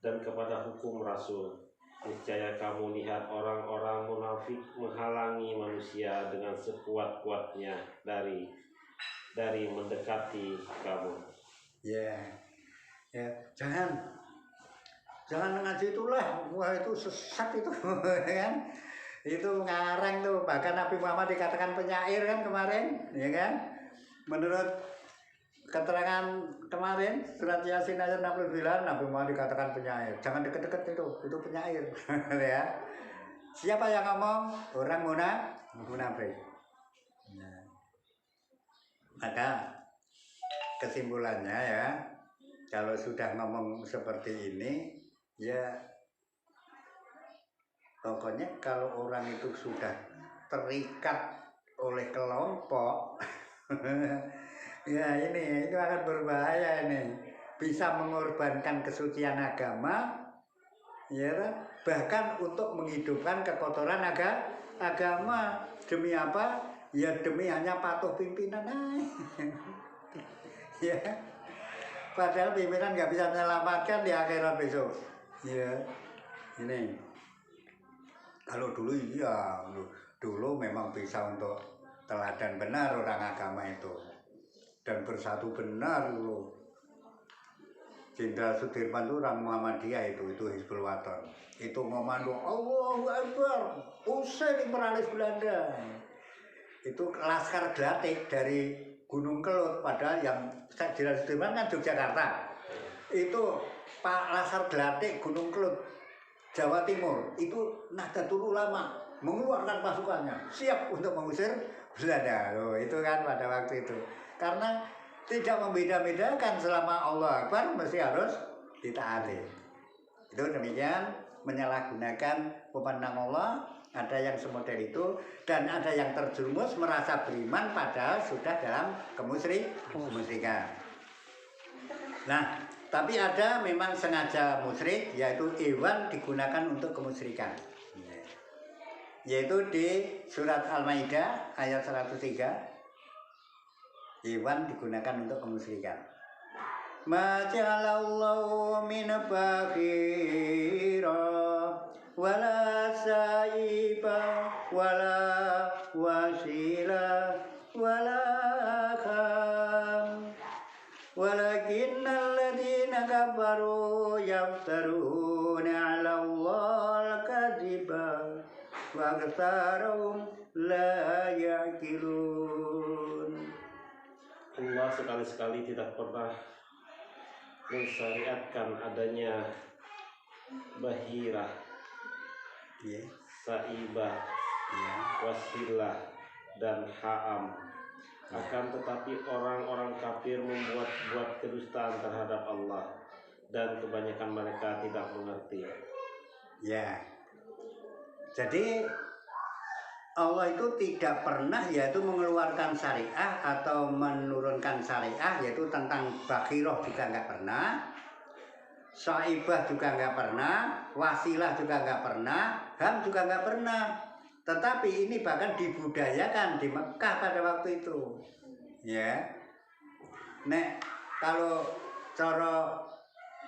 dan kepada hukum Rasul. Niscaya kamu lihat orang-orang munafik menghalangi manusia dengan sekuat-kuatnya dari mendekati kamu. Ya, jangan ngaji itulah, wah itu sesat itu, kan? Itu ngarang tuh, bahkan Nabi Muhammad dikatakan penyair kan kemarin, ya kan? Menurut keterangan kemarin surat Yasin ayat 69, Nabi Muhammad dikatakan penyair. Jangan deket-deket itu penyair. Ya. Siapa yang ngomong? Orang munafik. Nah. Maka kesimpulannya ya, kalau sudah ngomong seperti ini, ya pokoknya kalau orang itu sudah terikat oleh kelompok, ya ini itu akan berbahaya ini, bisa mengorbankan kesucian agama, ya bahkan untuk menghidupkan kekotoran agama. Demi apa? Ya demi hanya patuh pimpinan. Ya, padahal pimpinan nggak bisa menyelamatkan di akhirat besok. Ya, ini kalau dulu iya, dulu memang bisa untuk teladan benar orang agama itu dan bersatu benar dulu. Jenderal Sudirman itu orang Muhammadiyah itu Hizbul Waton. Itu ngomando Allahu Akbar, usai imperialis Belanda. Itu Laskar Glatik dari Gunung Kelut, padahal yang Jenderal Sudirman kan Yogyakarta. Itu Pak Laskar Glatik Gunung Kelut, Jawa Timur. Itu Nahdlatul Ulama mengeluarkan pasukannya, siap untuk mengusir Belanda. Loh, itu kan pada waktu itu. Karena tidak membeda-bedakan, selama Allah Akbar mesti harus ditaati. Itu demikian, menyalahgunakan wewenang Allah. Ada yang semodel itu, dan ada yang terjerumus merasa beriman padahal sudah dalam kemusyrikan. Nah, tapi ada memang sengaja musyrik, yaitu hewan digunakan untuk kemusyrikan. Yaitu di surat Al-Maidah ayat 103. Hewan digunakan untuk kemusyrikan. Ma ja'alallahu min bakhira wala sa'iba wala wasila wala kham walakinnal ladzina kafaru yaftaruna 'ala Allahi al-kadhiba wa aktsaruhum la ya'qilun. Allah sekali-sekali tidak pernah mensyariatkan adanya bahirah, saibah, wasilah, dan haam. Akan tetapi orang-orang kafir membuat kedustaan terhadap Allah, dan kebanyakan mereka tidak mengerti. Ya, jadi Allah itu tidak pernah yaitu mengeluarkan syariah atau menurunkan syariah, yaitu tentang bakhiroh juga nggak pernah, saibah juga nggak pernah, wasilah juga nggak pernah, ham juga nggak pernah. Tetapi ini bahkan dibudayakan di Mekah pada waktu itu. Ya, nek kalau cara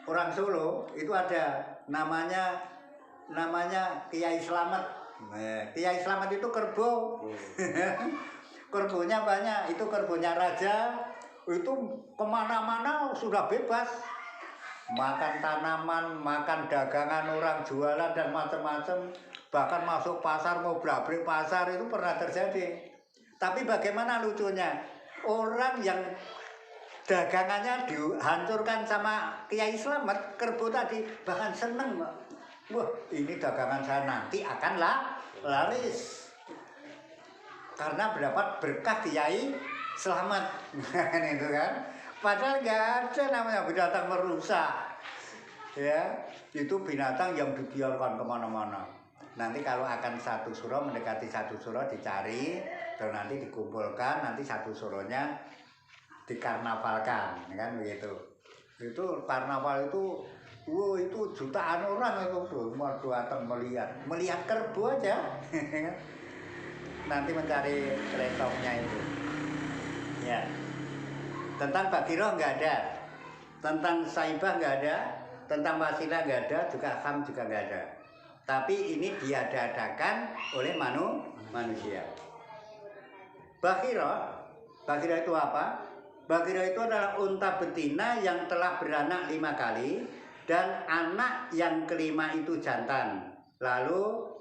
orang Solo itu ada namanya Kiai Slamet. Kiai Slamet itu kerbau. Kerbonya banyak, itu kerbonya raja. Itu kemana-mana sudah bebas, makan tanaman, makan dagangan orang, jualan dan macam-macam. Bahkan masuk pasar, ngobrol pasar itu pernah terjadi. Tapi bagaimana lucunya, orang yang dagangannya dihancurkan sama Kiai Slamet, kerbau tadi bahkan seneng. Wah, ini dagangan saya nanti akan laris karena mendapat berkah Kiai Slamet. Itu kan, padahal nggak ada namanya binatang merusak. Ya, itu binatang yang dibiarkan kemana-mana. Nanti kalau akan satu suro, mendekati satu suro dicari, terus nanti dikumpulkan, nanti satu suronya dikarnavalkan, kan begitu. Itu karnaval itu, wow, itu jutaan orang itu tuh datang melihat kerbau aja. Nanti mencari keretoknya itu. Ya. Tentang bakhirah nggak ada, tentang saibah nggak ada, tentang wasilah nggak ada, juga kham juga nggak ada. Tapi ini diada-adakan oleh manusia. Bakhirah itu apa? Bakhirah itu adalah unta betina yang telah beranak 5 kali dan anak yang kelima itu jantan. Lalu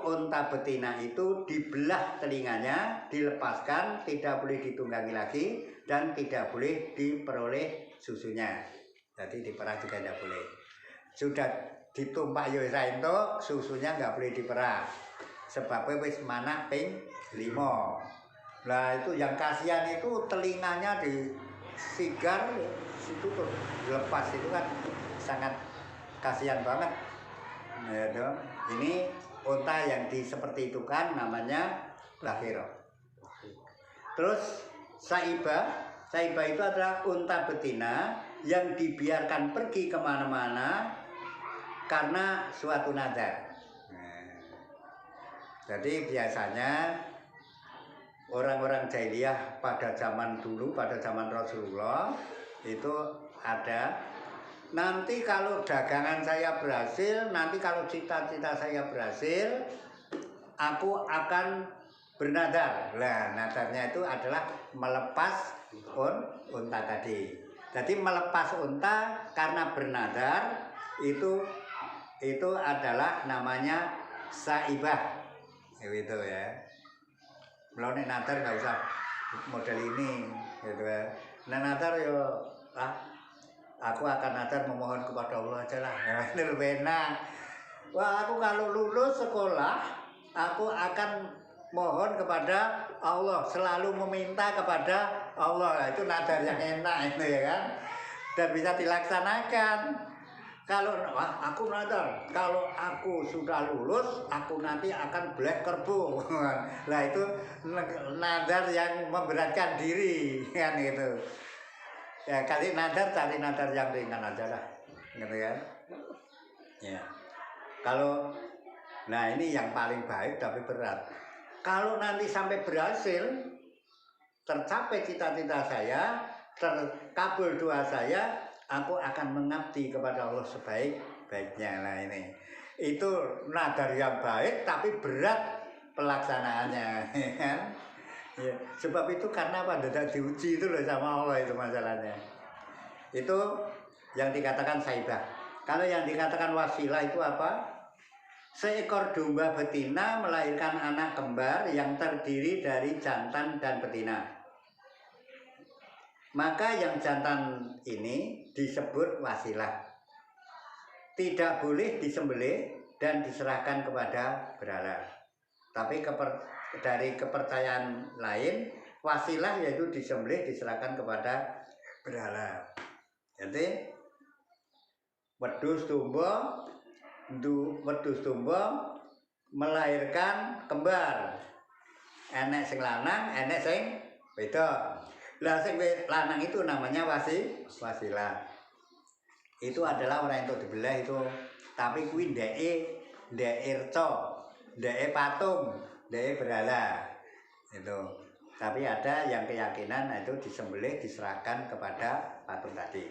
unta betina itu dibelah telinganya, dilepaskan, tidak boleh ditunggangi lagi dan tidak boleh diperoleh susunya. Jadi diperah juga tidak boleh. Sudah ditumpak yo ora entuk, susunya nggak boleh diperah. Sebabnya wis manak ping 5. Lah itu yang kasihan itu telinganya disigar itu dilepas, itu kan sangat kasihan banget. Ya, dong. Ini unta yang seperti itu kan namanya bakhirah. Terus saibah itu adalah unta betina yang dibiarkan pergi kemana-mana karena suatu nadar. Jadi biasanya orang-orang jahiliyah pada zaman dulu, pada zaman Rasulullah itu ada, nanti kalau dagangan saya berhasil, nanti kalau cita-cita saya berhasil, aku akan bernadar. Nah, nadarnya itu adalah melepas unta tadi. Jadi melepas unta karena bernadar itu adalah namanya saibah, gitu ya. Kalau nek nadar nggak usah model ini, gitu ya. Nah nadar yo, aku akan nadar memohon kepada Allah aja lah, ini lebih enak. Wah aku kalau lulus sekolah, aku akan mohon kepada Allah, selalu meminta kepada Allah. Itu nadar yang enak itu ya kan, dan bisa dilaksanakan. Kalau aku nadar, kalau aku sudah lulus, aku nanti akan black kerbau. Nah itu nadar yang memberatkan diri kan gitu. Ya kali nadar cari nadar yang ringan aja lah, gitu kan. Ya. Kalau nah ini yang paling baik tapi berat. Kalau nanti sampai berhasil, tercapai cita-cita saya, terkabul doa saya, aku akan mengabdi kepada Allah sebaik-baiknya. Nah ini, itu nadar yang baik tapi berat pelaksanaannya, kan? Ya, sebab itu karena apa? Tidak diuji itu loh sama Allah itu masalahnya. Itu yang dikatakan saibah. Kalau yang dikatakan wasilah itu apa? Seekor domba betina melahirkan anak kembar yang terdiri dari jantan dan betina. Maka yang jantan ini disebut wasilah. Tidak boleh disembelih dan diserahkan kepada berhala. Tapi dari kepercayaan lain, wasilah yaitu disembelih diserahkan kepada berhala. Jadi wedhus domba melahirkan kembar. Enek sing lanang, enek sing wedok. Lah sing lanang itu namanya wasilah. Itu adalah orang yang dibelah itu, tapi kuwi ndeke irca, ndeke patung, ndeke berhala. Itu. Tapi ada yang keyakinan itu disembelih diserahkan kepada patung tadi.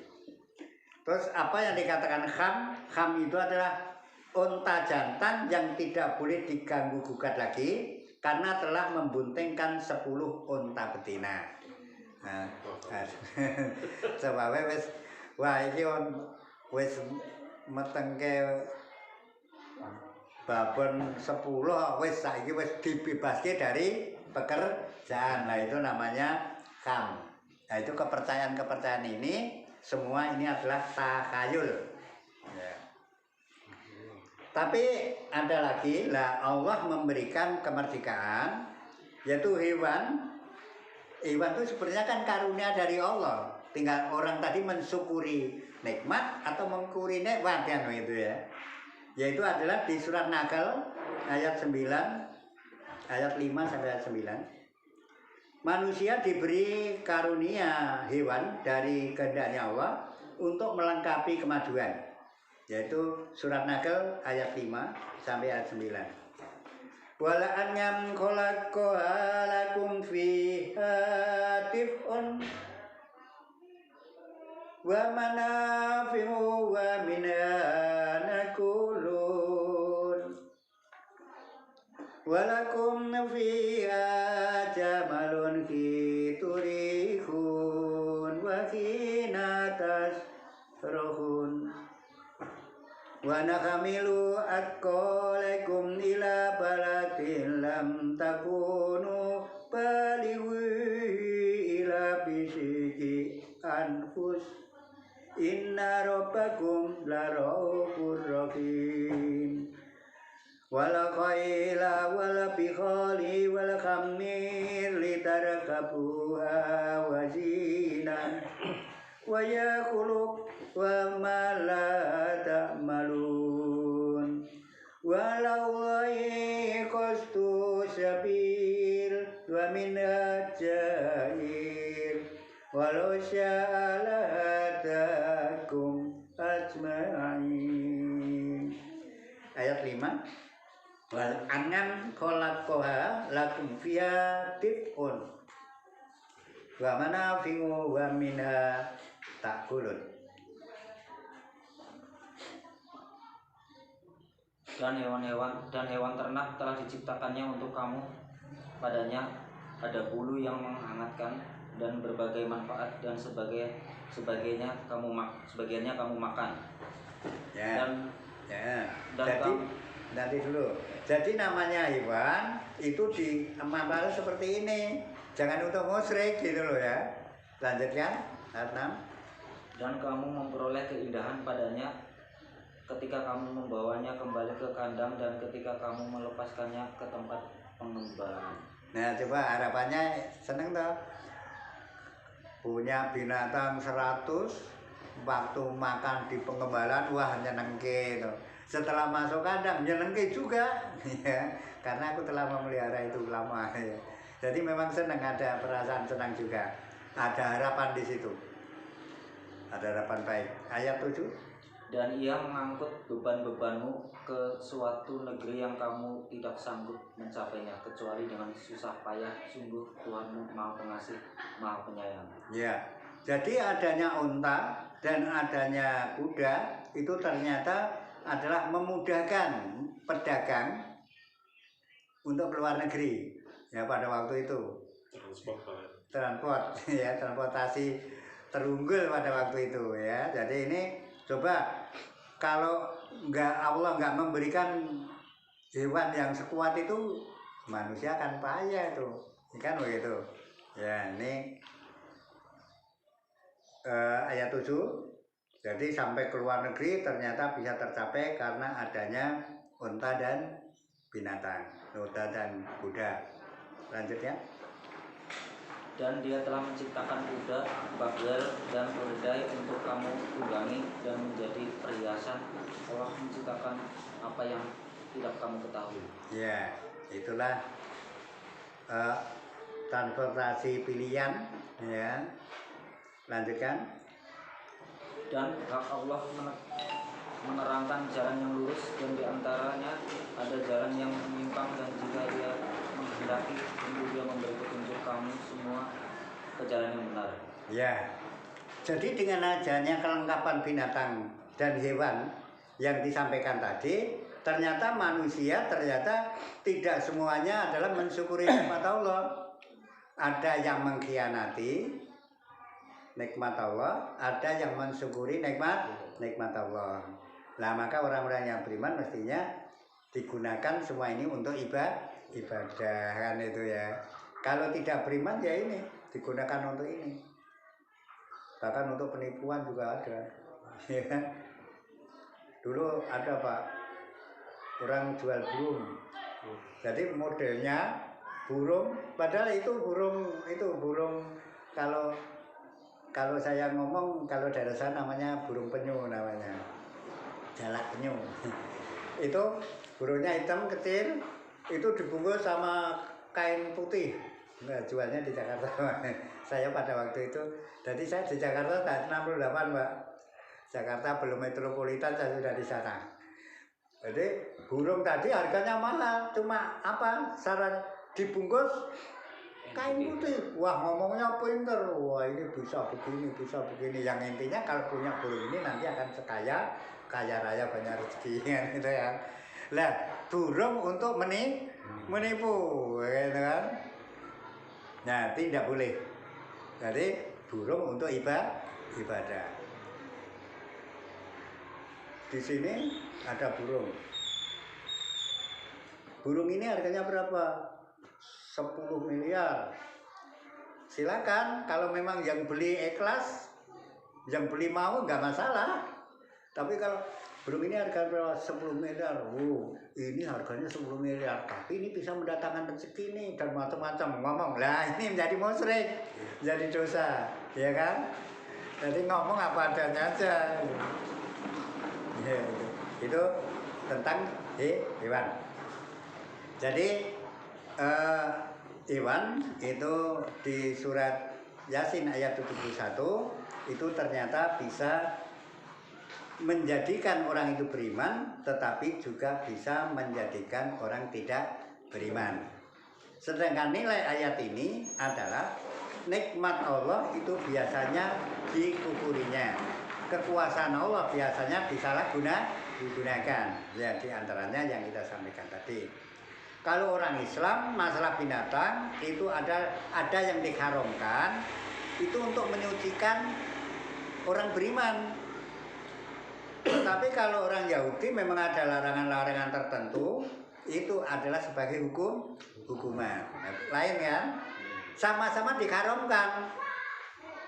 Terus apa yang dikatakan kham? Kham itu adalah unta jantan yang tidak boleh diganggu gugat lagi karena telah membuntingkan 10 unta betina. Nah, sebabnya wah iki wis metengke babon 10 wis saiki wis dibebaske dari pekerjaan. Nah itu namanya kham. Nah itu kepercayaan ini semua ini adalah takhayul. Ya. Tapi ada lagi lah, Allah memberikan kemerdekaan, yaitu hewan itu sebenarnya kan karunia dari Allah. Tinggal orang tadi mensyukuri nikmat atau mengkuri nikmat kan itu ya. Yaitu adalah di surat Nahl ayat 9 ayat 5 sampai ayat 9. Manusia diberi karunia hewan dari kehendaknya Allah untuk melengkapi kemajuan. Yaitu surat Nahl ayat 5 sampai ayat 9. Wala anyam khalaqaha lakum fiha tif'un wa manafi'u wa minha nakulun walakum fiha jamalun fiturihun wa hina tasrohun wa nakhamilu atqalakum ila baladin lam takunu balighu ila bisiki anfus inna rabbakum laraufur rahim wala khayla wala bikhali wala khamir litarkabuha wa zinan wa yakhluq wa ma la ta'malun wallahi qastu sabil wa min ajair walau sya'ala hadakum ajma'in. Ayat 5. Wal an'am khalaqaha lakum fiha tif'un wa manafi'u wa minha ta'kulun. Dan hewan ternak telah diciptakannya untuk kamu. Padanya ada bulu yang menghangatkan dan berbagai manfaat, dan sebagai sebagiannya kamu makan. Ya. Dan Ya. Dan Jadi kamu- nanti dulu. Jadi namanya hewan itu diamalkan seperti ini. Jangan untuk musyrik gitu loh ya. Lanjutkan. Ayat 6. dan kamu memperoleh keindahan padanya ketika kamu membawanya kembali ke kandang dan ketika kamu melepaskannya ke tempat pengembalaan. Nah, coba harapannya seneng toh. Punya binatang 100, waktu makan di pengembalaan wah nyenengke itu. Setelah masuk kandang nyenengke juga ya. Karena aku telah memelihara itu lama ya. Jadi memang senang, ada perasaan senang juga. Ada harapan di situ. Ada harapan baik. Ayat 7. Dan ia mengangkut beban-bebanmu ke suatu negeri yang kamu tidak sanggup mencapainya kecuali dengan susah payah. Sungguh Tuhanmu Maha Pengasih, Maha Penyayang. Ya. Jadi adanya unta dan adanya kuda itu ternyata adalah memudahkan pedagang untuk keluar negeri. Ya pada waktu itu. Transport ya, transportasi terunggul pada waktu itu ya. Jadi ini coba kalau Allah nggak memberikan hewan yang sekuat itu, manusia akan payah itu, kan begitu ya. Ini ayat 7. Jadi sampai keluar negeri ternyata bisa tercapai karena adanya unta dan binatang, unta dan kuda. Lanjutnya. Dan dia telah menciptakan kuda, bagel, dan keledai untuk kamu tunggangi dan menjadi perhiasan. Allah menciptakan apa yang tidak kamu ketahui. Ya, itulah transportasi pilihan ya. Lanjutkan. Dan hak Allah menerangkan jalan yang lurus dan diantaranya ada jalan yang menyimpang, dan jika dia menghendaki tentu dia memberi petunjuk kamu semua ke jalan yang benar. Ya, jadi dengan adanya kelengkapan binatang dan hewan yang disampaikan tadi, ternyata manusia tidak semuanya adalah mensyukuri nikmat Allah. Ada yang mengkhianati nikmat Allah, ada yang mensyukuri nikmat Allah. Nah, maka orang-orang yang beriman mestinya digunakan semua ini untuk ibadah kan itu ya. Kalau tidak beriman ya ini digunakan untuk ini. Bahkan untuk penipuan juga ada. Dulu ada Pak, orang jual burung. Jadi modelnya burung, padahal itu burung kalau saya ngomong, kalau daerah sana namanya burung penyu namanya. Jalak penyu. Itu burungnya hitam kecil, itu dibungkus sama kain putih. Nah, jualnya di Jakarta. Saya pada waktu itu, jadi saya di Jakarta tahun 68 Mbak. Jakarta belum metropolitan, saya sudah di sana. Jadi burung tadi harganya mahal, cuma saran dibungkus kain putih. Wah, ngomongnya pinter. Wah, ini bisa begini. Yang intinya kalau punya burung ini nanti akan kaya raya, banyak rezeki gitu ya. Lah, burung untuk menipu gitu kan. Nah, tidak boleh. Jadi burung untuk ibadah. Di sini ada burung. Burung ini harganya berapa? 10 miliar. Silakan, kalau memang yang beli ikhlas, yang beli mau nggak masalah. Tapi kalau burung ini harga berapa? 10 miliar. Ini harganya 10 miliar, tapi ini bisa mendatangkan rezeki nih dan macam-macam ngomong. Lah, ini menjadi musyrik, jadi dosa, ya kan? Jadi ngomong apa adanya aja. Ya, itu tentang hewan. Jadi hewan itu di surat Yasin ayat 71 itu ternyata bisa menjadikan orang itu beriman, tetapi juga bisa menjadikan orang tidak beriman. Sedangkan nilai ayat ini adalah nikmat Allah itu biasanya dikufurinya. Kekuasaan Allah biasanya digunakan. Ya, di antaranya yang kita sampaikan tadi. Kalau orang Islam masalah binatang itu ada yang diharamkan itu untuk menyucikan orang beriman. Tetapi kalau orang Yahudi memang ada larangan-larangan tertentu, itu adalah sebagai hukuman. Lain kan? Sama-sama diharamkan.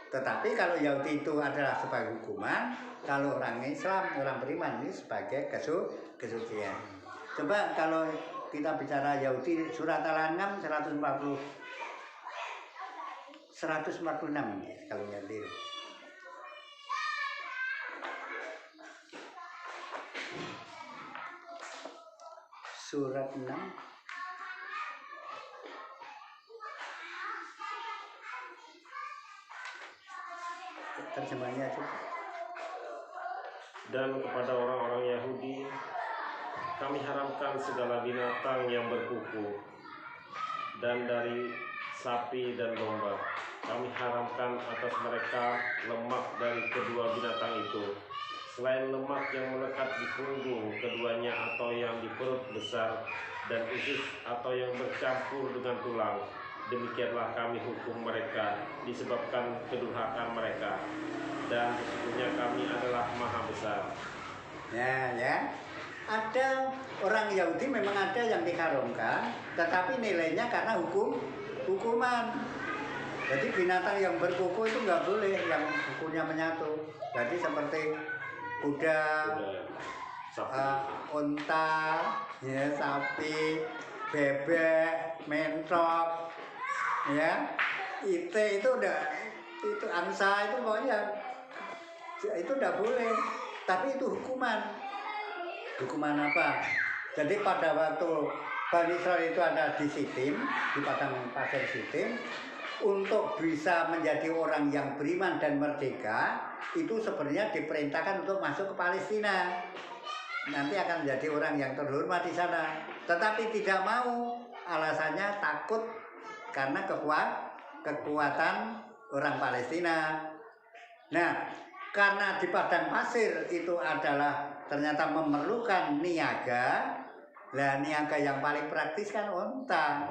Tetapi kalau Yahudi itu adalah sebagai hukuman, kalau orang Islam, orang beriman ini sebagai kesucian. Coba kalau kita bicara Yahudi, surat Al-An'am 146 kalau Yahudi. Surat 6 terjemahnya aja. Dan kepada orang-orang Yahudi kami haramkan segala binatang yang berkuku, dan dari sapi dan domba kami haramkan atas mereka lemak dari kedua binatang itu, selain lemak yang melekat di punggung keduanya atau yang di perut besar, dan usus atau yang bercampur dengan tulang. Demikianlah kami hukum mereka disebabkan kedurhakaan mereka, dan sesungguhnya kami adalah maha besar. Ya. Ada orang Yahudi memang ada yang diharamkan, tetapi nilainya karena hukuman. Jadi binatang yang berkuku itu nggak boleh, yang kukunya menyatu. Jadi seperti kuda, unta, ya, sapi, bebek, mentok, ya, itu angsa itu pokoknya itu nggak boleh. Tapi itu hukuman. Hukuman apa? Jadi pada waktu Bani Israil itu ada di Sitim, di padang pasir Sitim, untuk bisa menjadi orang yang beriman dan merdeka, itu sebenarnya diperintahkan untuk masuk ke Palestina. Nanti akan menjadi orang yang terhormat di sana. Tetapi tidak mau, alasannya takut karena kekuatan orang Palestina. Nah, karena di padang pasir itu adalah ternyata memerlukan niaga. Lah niaga yang paling praktis kan unta.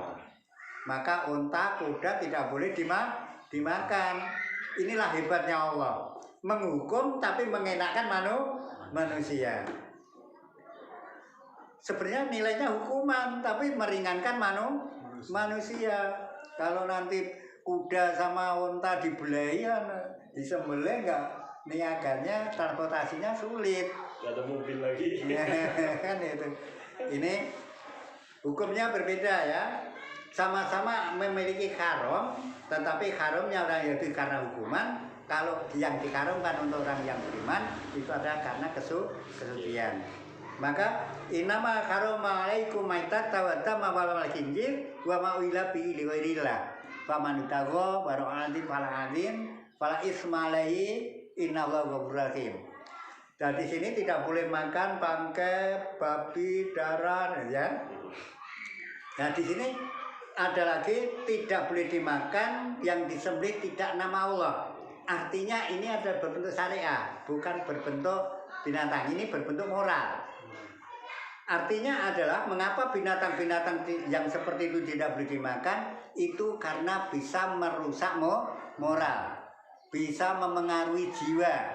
Maka unta, kuda tidak boleh dimakan. Inilah hebatnya Allah, menghukum tapi mengenakan manusia. Sebenarnya nilainya hukuman tapi meringankan manusia. Kalau nanti kuda sama unta dibelai, disembelih enggak, niaganya, transportasinya sulit. Gak ada mobil lagi. Kan itu. Ini hukumnya berbeda ya. Sama-sama memiliki haram, tetapi haramnya orang Yahudi karena hukuman. Kalau yang diharamkan untuk orang yang beriman itu adalah karena kesucian. Maka innama harama alaikum maitata wa dama wa lahmal khinzir wa ma uhilla bihi li ghairillah. Faman tagha wa ra'adin fala isma alaihi innallaha ghafurur rahim. Dan di sini tidak boleh makan bangkai, babi, darah, ya. Nah di sini ada lagi tidak boleh dimakan yang disembelih tidak nama Allah. Artinya ini adalah berbentuk syariah, bukan berbentuk binatang. Ini berbentuk moral. Artinya adalah mengapa binatang-binatang yang seperti itu tidak boleh dimakan, itu karena bisa merusak moral, bisa memengaruhi jiwa.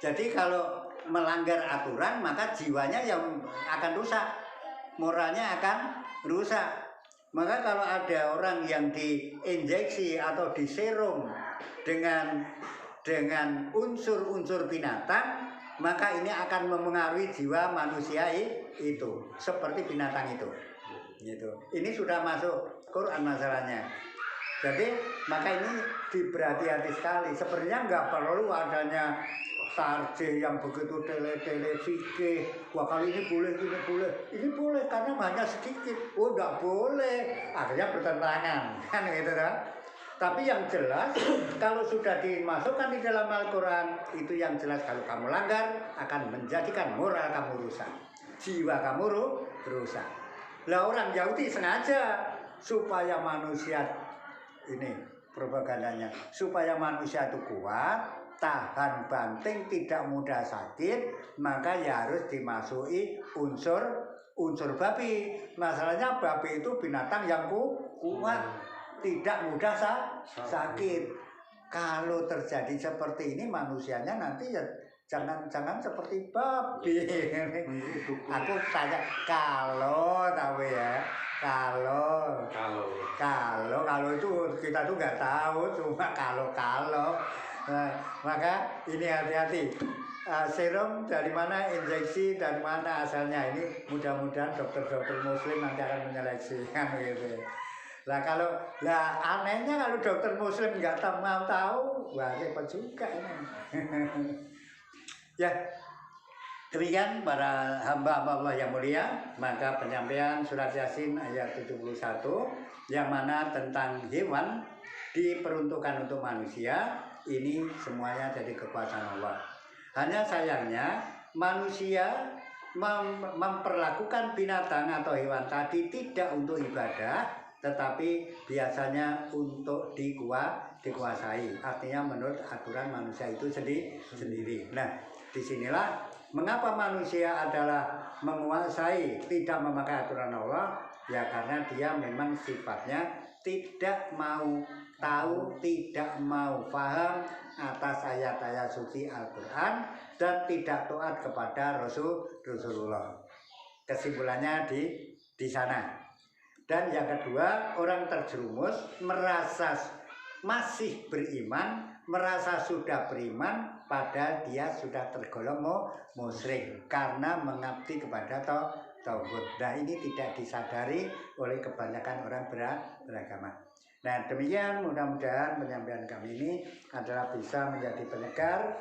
Jadi kalau melanggar aturan maka jiwanya yang akan rusak, moralnya akan rusak. Maka kalau ada orang yang diinjeksi atau diserum dengan unsur-unsur binatang, maka ini akan memengaruhi jiwa manusia itu seperti binatang itu. Gitu. Ini sudah masuk Quran masalahnya. Jadi maka ini diberhati-hati sekali. Sebenarnya nggak perlu adanya tarjih yang begitu tele-tele fikih. Wah kali ini boleh, ini boleh. Ini boleh karena hanya sedikit. Oh nggak boleh. Akhirnya bertentangan. Kan gitu kan. Tapi yang jelas kalau sudah dimasukkan di dalam Al-Quran, itu yang jelas kalau kamu langgar akan menjadikan moral kamu rusak, jiwa kamu rusak. Lah orang Yahudi sengaja supaya manusia ini propagandanya, supaya manusia itu kuat, tahan banting, tidak mudah sakit, maka ya harus dimasuki unsur babi. Masalahnya babi itu binatang yang kuat, tidak mudah sakit. kalau terjadi seperti ini manusianya nanti ya jangan seperti babi. Aku tanya kalau tahu ya, kalau itu kita tuh nggak tahu, cuma kalau. Nah, maka ini hati-hati. Serum dari mana, injeksi dari mana asalnya, ini mudah-mudahan dokter-dokter muslim nanti akan menyeleksikan gitu. Lah kalau anehnya kalau dokter muslim nggak mau tahu, wah repot juga ini. Ya, demikian para hamba-hamba Allah yang mulia, maka penyampaian surat Yasin ayat 71 yang mana tentang hewan diperuntukkan untuk manusia, ini semuanya jadi kekuasaan Allah. Hanya sayangnya manusia memperlakukan binatang atau hewan tadi tidak untuk ibadah, tetapi biasanya untuk dikuasai. Artinya menurut aturan manusia itu sendiri. Nah, disinilah mengapa manusia adalah menguasai, tidak memakai aturan Allah, ya karena dia memang sifatnya tidak mau tahu, tidak mau paham atas ayat-ayat suci Al-Quran dan tidak taat kepada Rasulullah. Kesimpulannya di sana. Dan yang kedua, orang terjerumus merasa masih beriman, merasa sudah beriman, padahal dia sudah tergolong musyrik karena mengabdi kepada tauhid. Nah, ini tidak disadari oleh kebanyakan orang beragama. Nah, demikian mudah-mudahan penyampaian kami ini adalah bisa menjadi penyegar,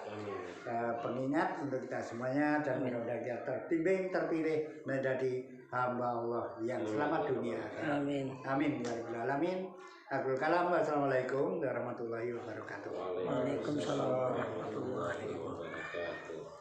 pengingat untuk kita semuanya, dan mudah-mudahan kita terbimbing, terpilih menjadi hamba Allah yang selamat dunia. Amin. Amin ya rabbal alamin. Aqul kalam, wassalamualaikum warahmatullahi wabarakatuh. Waalaikumsalam warahmatullahi wabarakatuh.